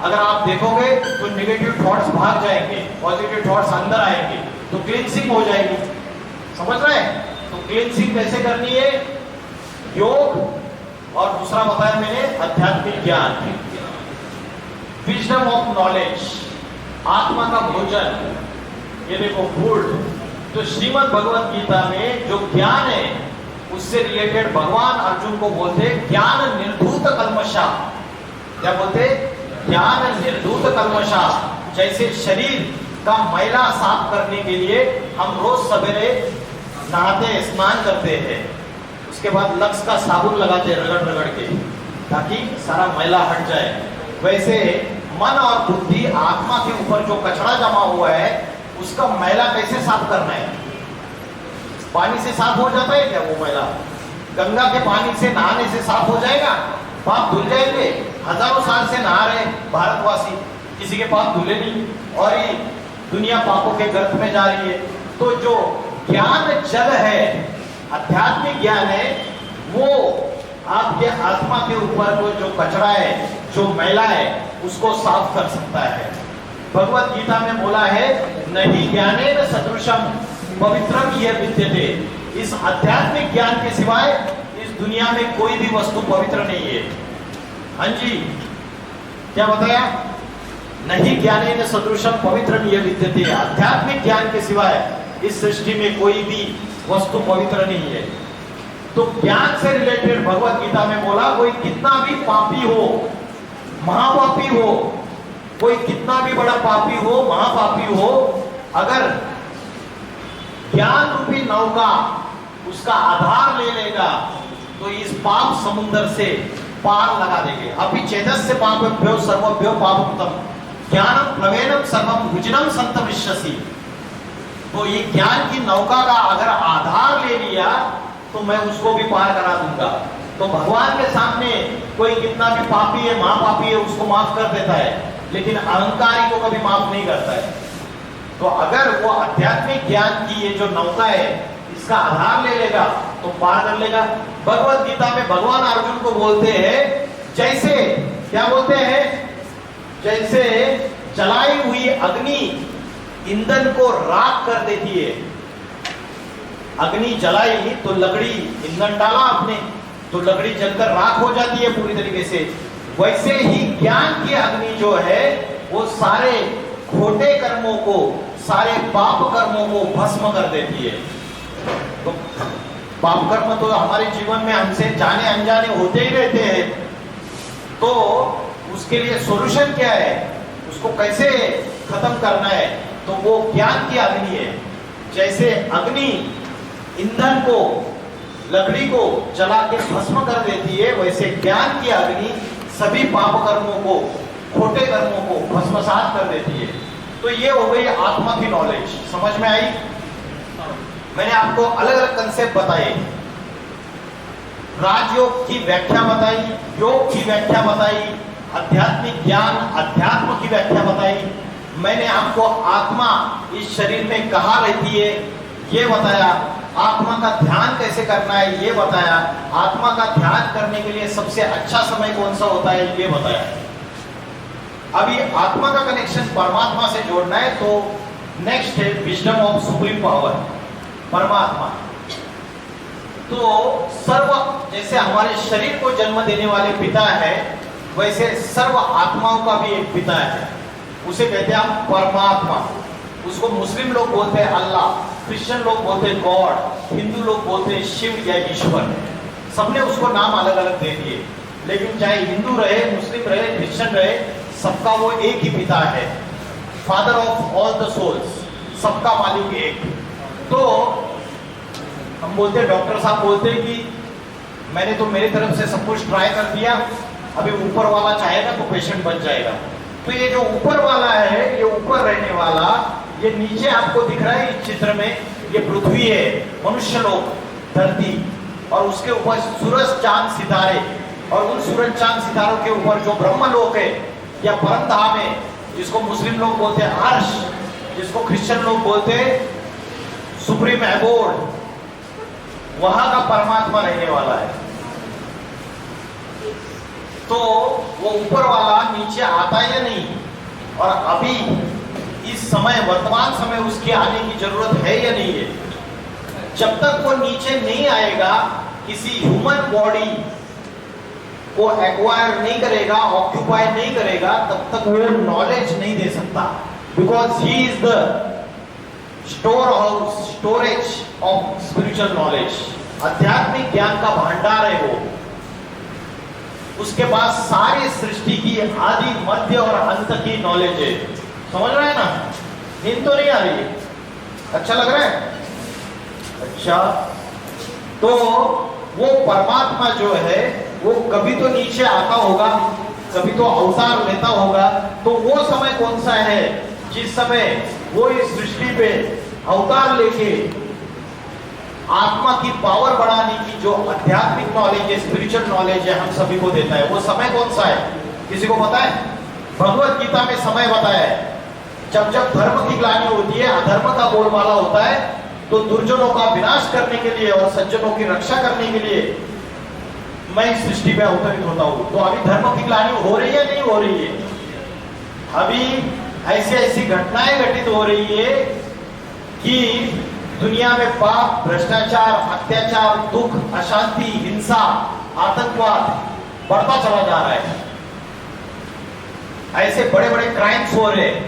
अगर आप देखोगे तो नेगेटिव थॉट्स भाग जाएंगे, पॉजिटिव थॉट्स अंदर आएंगे, तो क्लींसिंग हो जाएगी। समझ रहे हैं? तो क्लींसिंग कैसे करनी है? योग, और दूसरा बताया मैंने आध्यात्मिक ज्ञान, विजडम ऑफ नॉलेज, आत्मा का भोजन। ये देखो फूड। तो श्रीमद् भगवत गीता में जो ज्ञान है उससे रिलेटेड भगवान अर्जुन को बोलते ज्ञान निर्धूत कल्मषा। क्या बोलते? ज्ञान निर्धूत कल्मषा। जैसे शरीर का मैला साफ करने के लिए हम रोज सवेरे नहाते, स्नान करते हैं, उसके बाद लक्स का साबुन लगाते हैं रगड़ रगड़ के, ताकि सारा मैला हट जाए। वैसे मन और बुद्धि, आत्मा के ऊपर जो कचरा जमा हुआ है उसका मैला कैसे साफ करना है? पानी से साफ हो जाता है क्या वो मैला? गंगा के पानी से नहाने से साफ हो जाएगा? पाप धुल जाएंगे? हजारों साल से नहा रहे भारतवासी, किसी के पाप धुले नहीं, और ये दुनिया पापों के गर्त में जा रही है। तो जो ज्ञान जल है, आध्यात्मिक ज्ञान है, वो आपके आत्मा के ऊपर जो कचरा है, जो मैला है, उसको साफ कर सकता है। भगवत गीता में बोला है, नहीं ज्ञानेन सदृशम पवित्रम यह विद्यते। इस आध्यात्मिक ज्ञान के सिवाय इस दुनिया में कोई भी वस्तु पवित्र नहीं है। हाँ जी, क्या बताया? नहीं ज्ञानेन सदृशम पवित्रम यह विद्यते। आध्यात्मिक ज्ञान के सिवाय इस सृष्टि में कोई भी वस्तु पवित्र नहीं है। तो ज्ञान से रिलेटेड भगवत गीता में बोला, कोई कितना भी पापी हो, महापापी हो, कोई कितना भी बड़ा पापी हो, महापापी हो, अगर ज्ञान रूपी नौका उसका आधार ले लेगा तो इस पाप समुद्र से पार लगा देंगे। अभी चेतस्य पापेभ्यो सर्वभ्यो पापकृतम ज्ञानम प्लवेनम सर्वम भुजनम संतमिष्यसि। तो ये ज्ञान की नौका का अगर आधार ले लिया तो मैं उसको भी पार करा दूंगा। तो भगवान के सामने कोई कितना भी पापी है, महापापी है, उसको माफ कर देता है, लेकिन अहंकारी को कभी माफ नहीं करता है। तो अगर वो आध्यात्मिक ज्ञान की ये जो नौका है, इसका आधार ले लेगा तो पार कर लेगा। भगवत गीता में भगवान अर्जुन को बोलते हैं, जैसे क्या बोलते हैं? जैसे जलाई हुई अग्नि ईंधन को राख कर देती है। अग्नि जलाई तो लकड़ी, ईंधन डाला आपने तो लकड़ी जलकर राख हो जाती है पूरी तरीके से। वैसे ही ज्ञान की अग्नि जो है वो सारे खोटे कर्मों को, सारे पाप कर्मों को भस्म कर देती है। तो पाप कर्म तो हमारे जीवन में हमसे जाने अनजाने होते ही रहते हैं। तो उसके लिए सॉल्यूशन क्या है, उसको कैसे खत्म करना है? तो वो ज्ञान की अग्नि है। जैसे अग्नि ईंधन को, लकड़ी को जला के भस्म कर देती है, वैसे ज्ञान की अग्नि सभी पाप कर्मों को, खोटे कर्मों को भस्मसात कर देती है। तो ये हो गई आत्मा की नॉलेज। समझ में आई? मैंने आपको अलग अलग कंसेप्ट बताए, राजयोग की व्याख्या बताई, योग की व्याख्या बताई, आध्यात्मिक ज्ञान, अध्यात्म की व्याख्या बताई। मैंने आपको आत्मा इस शरीर में कहाँ रहती है ये बताया। आत्मा का ध्यान कैसे करना है ये बताया। आत्मा का ध्यान करने के लिए सबसे अच्छा समय कौन सा होता है ये बताया। अभी आत्मा का कनेक्शन परमात्मा से जोड़ना है, तो नेक्स्ट है विजडम ऑफ सुप्रीम पावर, परमात्मा। तो सर्व, जैसे हमारे शरीर को जन्म देने वाले पिता है, वैसे सर्व आत्माओं का भी एक पिता है, उसे कहते हैं हम परमात्मा। उसको मुस्लिम लोग बोलते हैं अल्लाह, क्रिश्चियन लोग बोलते हैं गॉड, हिंदू लोग बोलते हैं शिव या ईश्वर। सबने उसको नाम अलग अलग दे दिए, लेकिन चाहे हिंदू रहे, मुस्लिम रहे, क्रिश्चियन रहे, सबका वो एक ही पिता है, father of all the souls, सबका मालिक एक। तो हम बोलते हैं, डॉक्टर साहब बोलते हैं कि मैंने तो मेरी तरफ से सब कुछ ट्राई कर दिया, अभी ऊपर वाला चाहेगा तो पेशेंट बच जाएगा। तो ये जो ऊपर वाला है, ये ऊपर रहने वाला, ये नीचे आपको दिख रहा है इस चित्र में, ये पृथ्वी है, मनुष्य लोग, धरती, और उसके ऊपर सूरज चांद सितारे, और उन सूरज चांद सितारों के ऊपर जो ब्रह्मलोक है या परम धाम है, जिसको मुस्लिम लोग बोलते हैं अर्श, जिसको क्रिश्चियन लोग बोलते हैं सुप्रीम एबोर्ड, वहां का परमात्मा रहने वाला है। तो वो ऊपर वाला नीचे आता है या नहीं, और अभी इस समय, वर्तमान समय, उसके आने की जरूरत है या नहीं है। जब तक वो नीचे नहीं आएगा, किसी ह्यूमन बॉडी को एक्वायर नहीं करेगा, ऑक्यूपाई नहीं करेगा, तब तक वो नॉलेज नहीं दे सकता, because he is the storage of spiritual knowledge. आध्यात्मिक ज्ञान का भंडार है वो। उसके पास सारी सृष्टि की आदि, मध्य और अंत की नॉलेज है। समझ रहे हैं ना? नींद तो नहीं आ रही है? अच्छा लग रहा है? अच्छा, तो वो परमात्मा जो है वो कभी तो नीचे आता होगा, कभी तो अवतार लेता होगा। तो वो समय कौन सा है जिस समय वो इस सृष्टि पे अवतार लेके आत्मा की पावर बढ़ाने की जो आध्यात्मिक नॉलेज है, स्पिरिचुअल नॉलेज है, हम सभी को देता है। वो समय कौन सा है? किसी को पता है? भगवत गीता में समय बताया है। जब जब धर्म की ग्लानि होती है, अधर्म का बोलबाला होता है, तो दुर्जनों का विनाश करने के लिए और सज्जनों की रक्षा करने के लिए मैं इस सृष्टि में अवतरित होता हूं। तो अभी धर्म की ग्लानि हो रही है, नहीं हो रही है? अभी ऐसी ऐसी घटनाएं घटित हो रही है कि दुनिया में पाप, भ्रष्टाचार, अत्याचार, दुख, अशांति, हिंसा, आतंकवाद बढ़ता चला जा रहा है। ऐसे बड़े बड़े क्राइम्स हो रहे हैं।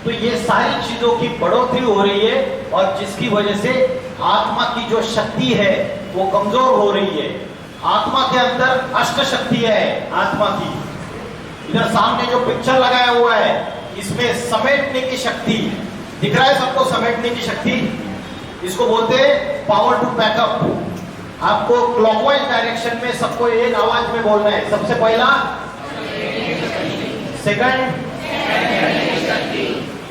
तो ये सारी चीजों की बढ़ोतरी हो रही है, और जिसकी वजह से आत्मा की जो शक्ति है वो कमजोर हो रही है। आत्मा के अंदर अष्ट शक्ति है आत्मा की। इधर सामने जो पिक्चर लगाया हुआ है, इसमें समेटने की शक्ति दिख रहा है सबको, समेटने की शक्ति, इसको बोलते हैं पावर टू बैकअप। आपको क्लॉकवाइज डायरेक्शन में सबको एक आवाज में बोलना है। सबसे पहला, सेकंड,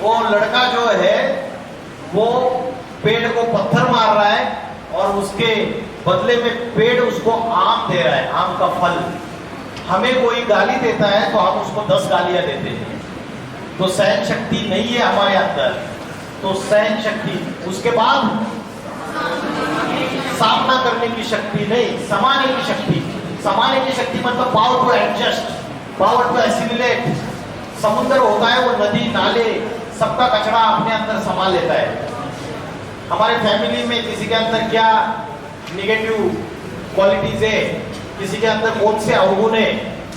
वो लड़का जो है वो पेड़ को पत्थर मार रहा है और उसके बदले में पेड़ उसको आम दे रहा है, आम का फल। हमें कोई गाली देता है तो हम उसको 10 गालियां देते हैं। तो सहन शक्ति नहीं है हमारे अंदर, तो सहन शक्ति। उसके बाद सामना करने की शक्ति नहीं, समाने की शक्ति। समाने की शक्ति मतलब power to adjust, power to assimilate. समुद्र होता है, वो नदी, नाले, सबका कचरा अपने अंदर समा लेता है। हमारे फैमिली में किसी के अंदर क्या नेगेटिव क्वालिटीज है, किसी के अंदर कौन से अवगुण है,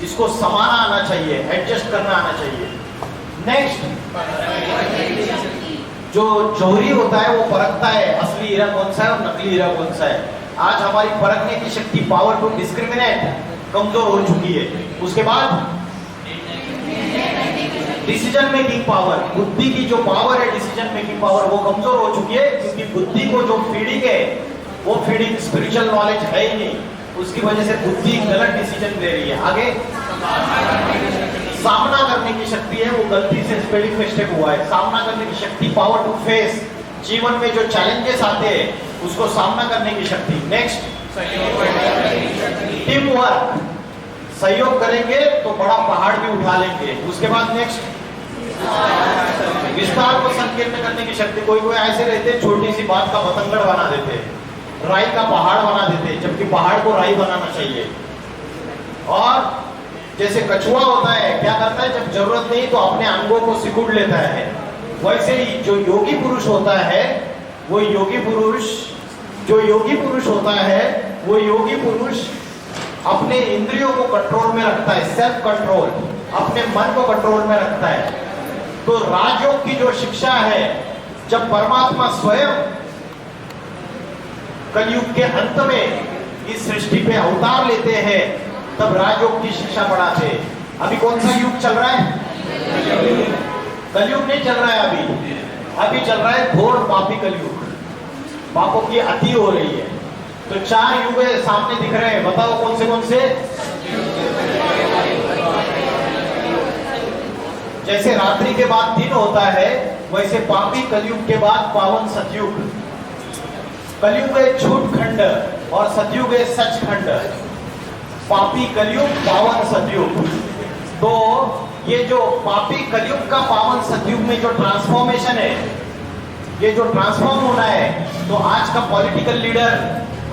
इसको समाना आना चाहिए, एडजस्ट करना आना चाहिए। नेक्स्ट, जो जौहरी होता है वो परखता है असली हीरा कौन सा है और नकली हीरा कौन सा है। आज हमारी परखने की शक्ति, पावर टू डिस्क्रिमिनेट, कमजोर हो चुकी है। उसके बाद डिसीजन मेकिंग पावर, बुद्धि की जो पावर है, डिसीजन मेकिंग पावर, वो कमजोर हो चुकी है, क्योंकि बुद्धि को जो फीडिंग है वो फीडिंग स्पिरिचुअल नॉलेज है ही नहीं। उसकी वजह से बुद्धि गलत डिसीजन ले रही है। आगे सामना करने की शक्ति है, वो गलती से स्पेलिंग मिस्टेक हुआ है। सामना करने की शक्ति, पावर टू फेस, जीवन में जो चैलेंजेस आते हैं उसको सामना करने की शक्ति। नेक्स्ट, टीम वर्क, सहयोग करेंगे तो बड़ा पहाड़ भी उठा लेंगे। उसके बाद नेक्स्ट विस्तार को संकीर्ण करने की शक्ति। कोई कोई ऐसे रहते छोटी सी बात का बतंगड़ बना देते, राई का पहाड़ बना देते, जबकि पहाड़ को राई बनाना चाहिए। और जैसे कछुआ होता है, क्या करता है, जब जरूरत नहीं तो अपने अंगों को सिकुड़ लेता है। वैसे ही जो योगी पुरुष होता है, वो योगी पुरुष वो योगी पुरुष अपने इंद्रियों को कंट्रोल में रखता है, सेल्फ कंट्रोल, अपने मन को कंट्रोल में रखता है। तो राजयोग की जो शिक्षा है, जब परमात्मा स्वयं कलयुग के अंत में इस सृष्टि पे अवतार लेते हैं, तब राजयोग की शिक्षा पढ़ाते हैं। अभी कौन सा युग चल रहा है? कलयुग नहीं चल रहा है अभी चल रहा है घोर पापी कलयुग। पापों की अति हो रही है। तो 4 युग सामने दिख रहे हैं, बताओ कौन से? जैसे रात्रि के बाद दिन होता है, वैसे पापी कलयुग के बाद पावन सतयुग। कलयुग है झूठ खंड और सतयुग है सच खंड। पापी कलयुग, पावन सतयुग। तो ये जो पापी कलयुग का पावन सतयुग में जो ट्रांसफॉर्मेशन है, ये जो ट्रांसफॉर्म होना है, तो आज का पॉलिटिकल लीडर,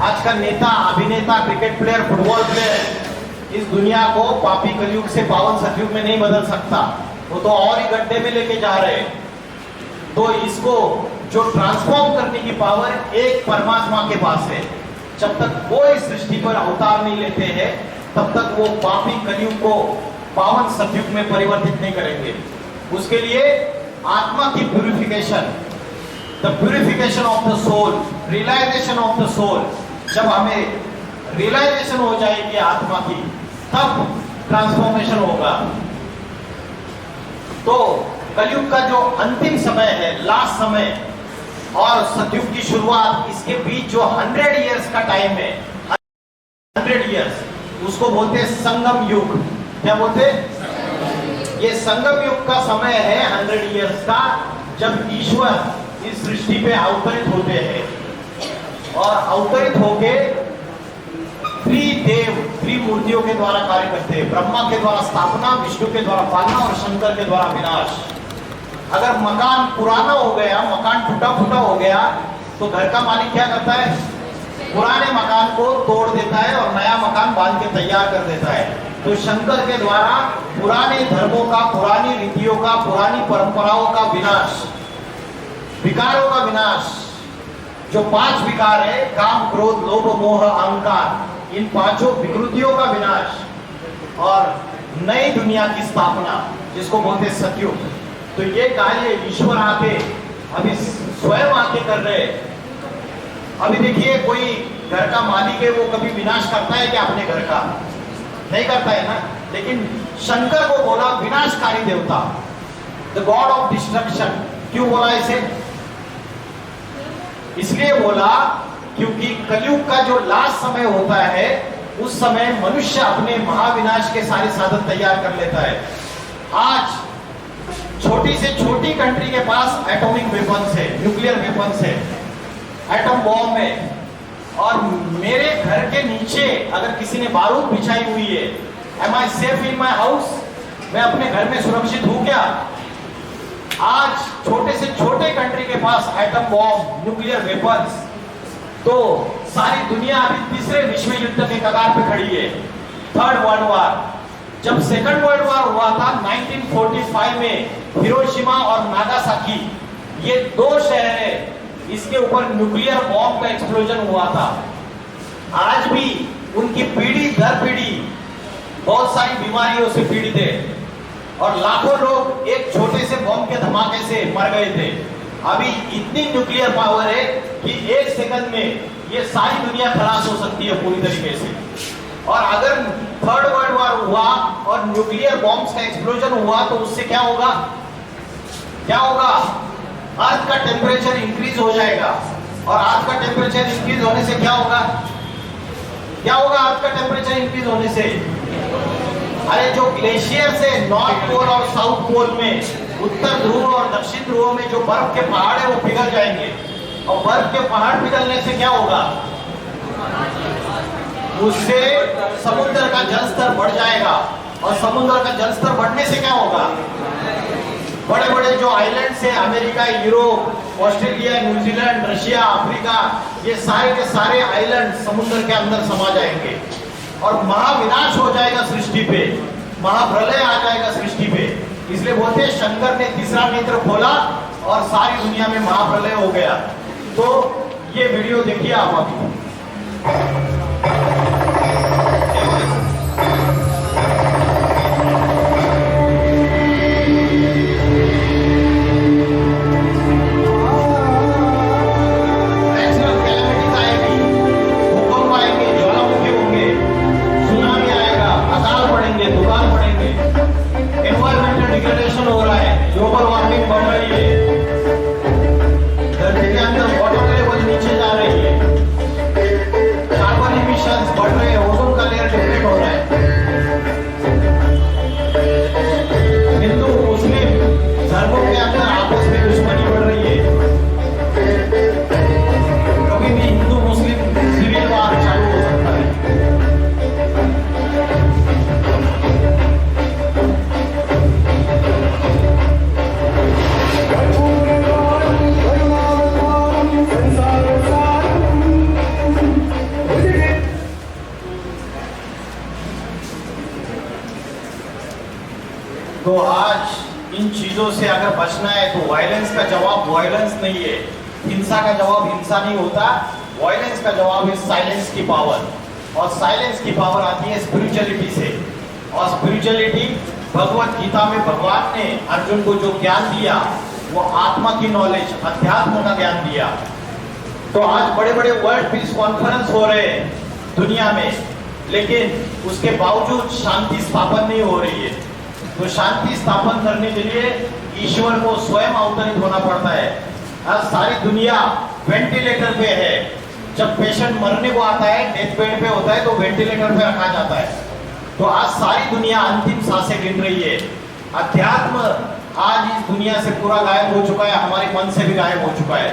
आज का नेता, अभिनेता, क्रिकेट प्लेयर, फुटबॉल प्लेयर इस दुनिया को पापी कलयुग से पावन सतयुग में नहीं बदल सकता। वो तो और ही गड्ढे में लेके जा रहे हैं। तो इसको जो ट्रांसफॉर्म करने की पावर एक परमात्मा के पास है। जब तक वो इस सृष्टि पर अवतार नहीं लेते हैं, तब तक वो पापी कलयुग को पावन सतयुग में परिवर्तित नहीं करेंगे। उसके लिए आत्मा की purification, the purification of the soul, realization of the soul. जब हमें रियलाइजेशन हो जाएगी आत्मा की, तब ट्रांसफॉर्मेशन होगा। तो कलयुग का जो अंतिम समय है, लास्ट समय, और सतयुग की शुरुआत, इसके बीच जो 100 इयर्स का टाइम है, 100 इयर्स, उसको बोलते हैं संगम युग। क्या बोलते? ये संगम युग का समय है 100 इयर्स का, जब ईश्वर इस सृष्टि पे अवतरित होते हैं और अवतरित होके त्रिमूर्तियों के द्वारा कार्य करते हैं। ब्रह्मा के द्वारा स्थापना, विष्णु के द्वारा पालना और शंकर के द्वारा विनाश। अगर मकान पुराना हो गया, मकान टूटा फूटा हो गया, तो घर का मालिक क्या करता है? पुराने मकान को तोड़ देता है और नया मकान बांध के तैयार कर देता है। तो शंकर के द्वारा पुराने धर्मों का, पुरानी रीतियों का, पुरानी परंपराओं का विनाश, विकारों का विनाश। जो 5 विकार है, काम, क्रोध, लोभ, मोह, अहंकार, इन 5 विकृतियों का विनाश और नई दुनिया की स्थापना, जिसको बोलते हैं सतयुग। तो ये कार्य ईश्वर आके अभी स्वयं आके कर रहे हैं। अभी देखिए, कोई घर का मालिक है, वो कभी विनाश करता है क्या अपने घर का? नहीं करता है ना। लेकिन शंकर को बोला विनाशकारी देवता, द गॉड ऑफ डिस्ट्रक्शन। क्यों बोला इसे? इसलिए बोला क्योंकि कलयुग का जो लास्ट समय होता है, उस समय मनुष्य अपने महाविनाश के सारे साधन तैयार कर लेता है। आज छोटी से छोटी कंट्री के पास एटॉमिक वेपन्स है, न्यूक्लियर वेपन्स है, एटम बॉम्ब है। और मेरे घर के नीचे अगर किसी ने बारूद बिछाई हुई है, am I safe in my house? मैं अपने घर में सुरक्षित हूं क्या? आज छोटे से छोटे कंट्री के पास एटम बॉम्ब, न्यूक्लियर वेपन्स। तो सारी दुनिया अभी तीसरे विश्व युद्ध के कगार पे खड़ी है, 3rd वर्ल्ड वॉर। जब 2nd वर्ल्ड वॉर हुआ था 1945 में, हिरोशिमा और नागासाकी, ये 2 शहर है, इसके ऊपर न्यूक्लियर बॉम्ब का एक्सप्लोजन हुआ था। आज भी उनकी पीढ़ी दर पीढ़ी बहुत सारी बीमारियों से पीड़ित है और लाखों लोग एक छोटे से बॉम्ब के धमाके से मर गए थे। अभी इतनी न्यूक्लियर पावर है कि 1 सेकंड में ये सारी दुनिया खलास हो सकती है पूरी तरीके से। और अगर 3rd वर्ल्ड वॉर हुआ और न्यूक्लियर बॉम्ब्स का एक्सप्लोजन हुआ, तो उससे क्या होगा? क्या होगा? अर्थ का टेम्परेचर इंक्रीज हो जाएगा। और अर्थ का टेम्परेचर इंक्रीज होने से क्या होगा? क्या होगा अर्थ का टेम्परेचर इंक्रीज होने से? अरे जो ग्लेशियर से नॉर्थ पोल और साउथ पोल में, उत्तर ध्रुव और दक्षिण ध्रुव में जो बर्फ के पहाड़ है, वो पिघल जाएंगे। और बर्फ के पहाड़ पिघलने से क्या होगा? उससे समुद्र का जलस्तर बढ़ जाएगा, और समुद्र का जलस्तर बढ़ने से क्या होगा, बड़े बड़े जो आइलैंड्स हैं, America, Europe, Australia, New Zealand, Russia, Africa, ये सारे के सारे आइलैंड समुद्र के अंदर समा जाएंगे और महाविनाश हो जाएगा सृष्टि पे, महाप्रलय आ जाएगा सृष्टि पे। इसलिए बोलते हैं शंकर ने तीसरा नेत्र खोला और सारी दुनिया में महाप्रलय हो गया। तो ये वीडियो देखिए आप अभी। तो आज इन चीजों से अगर बचना है तो वायलेंस का जवाब वायलेंस नहीं है, हिंसा का जवाब हिंसा नहीं होता, वायलेंस का जवाब है साइलेंस की पावर, और साइलेंस की पावर आती है स्पिरिचुअलिटी से। और स्पिरिचुअलिटी भगवत गीता में भगवान ने अर्जुन को जो ज्ञान दिया वो आत्मा की नॉलेज, अध्यात्म का ज्ञान दिया। तो आज बड़े बड़े वर्ल्ड पीस कॉन्फ्रेंस हो रहे हैं दुनिया में, लेकिन उसके बावजूद शांति स्थापन नहीं हो रही है। तो शांति स्थापन करने के लिए ईश्वर को स्वयं अवतरित होना पड़ता है। आज सारी दुनिया वेंटिलेटर पे है। जब पेशेंट मरने को आता है, डेथ बेड पे होता है, तो वेंटिलेटर पे रखा जाता है। तो आज सारी दुनिया अंतिम सांसें गिन रही है। अध्यात्म आज इस दुनिया से पूरा गायब हो चुका है, हमारे मन से भी गायब हो चुका है।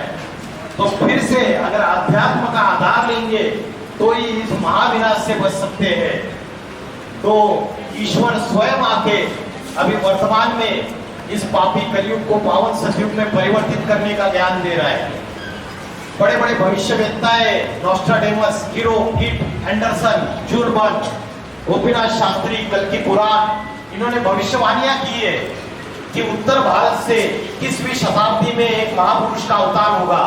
तो फिर से अगर अध्यात्म का आधार लेंगे तो ही इस महाविनाश से बच सकते हैं। तो ईश्वर स्वयं आके अभी वर्तमान में इस पापी कलयुग को पावन सतयुग में परिवर्तित करने का ज्ञान दे रहा है। बड़े बड़े भविष्यवेत्ताएं, नॉस्ट्राडेमस, कीरो, किट, Anderson, Jules Verne, Gopinath Shastri, कल्कि पुराण, इन्होंने भविष्यवाणियां की है कि उत्तर भारत से 21वीं शताब्दी में एक महापुरुष का अवतार होगा।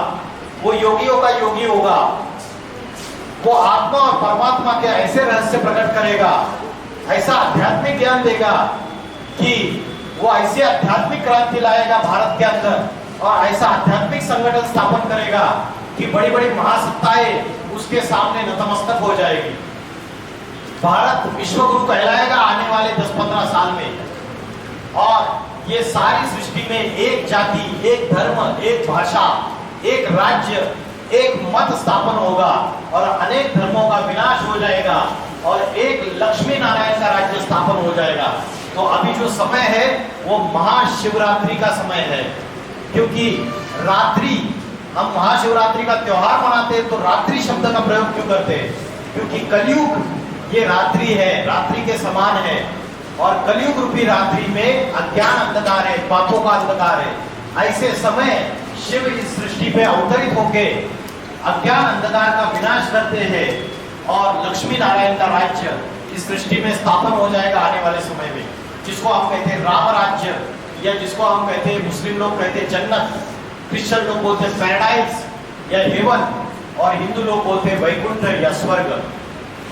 वो योगियों का योगी होगा। वो आत्मा और परमात्मा के ऐसे रहस्य प्रकट करेगा, ऐसा आध्यात्मिक ज्ञान देगा कि वो ऐसी आध्यात्मिक क्रांति लाएगा भारत के अंदर, और ऐसा आध्यात्मिक संगठन स्थापन करेगा कि बड़ी बड़ी महासत्ताएं उसके सामने नतमस्तक हो जाएगी। भारत विश्वगुरु कहलाएगा आने वाले 10-15 साल में। और ये सारी सृष्टि में एक जाति, एक धर्म, एक भाषा, एक राज्य, एक मत स्थापन होगा और अनेक धर्मों का विनाश हो जाएगा और एक लक्ष्मी नारायण का राज्य स्थापन हो जाएगा। तो अभी जो समय है वो महाशिवरात्रि का समय है, क्योंकि रात्रि, हम महाशिवरात्रि का त्योहार मनाते हैं तो रात्रि शब्द का प्रयोग क्यों करते हैं? क्योंकि कलयुग ये रात्रि है, रात्रि के समान है, और कलयुग रूपी रात्रि में अज्ञान अंधकार है, पापों का अंधकार है। ऐसे समय शिव इस सृष्टि पे अवतरित होके अज्ञान अंधकार का विनाश करते हैं और लक्ष्मी नारायण का राज्य इस सृष्टि में स्थापन हो जाएगा आने वाले समय में, जिसको हम कहते हैं राम राज्य, या जिसको हम कहते हैं, मुस्लिम लोग कहते हैं जन्नत, क्रिश्चियन लोग बोलते हैं पैराडाइज या हेवन, और हिंदू लोग बोलते हैं वैकुंठ या स्वर्ग।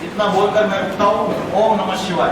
इतना बोलकर मैं रुकता हूँ। ओम नमः शिवाय।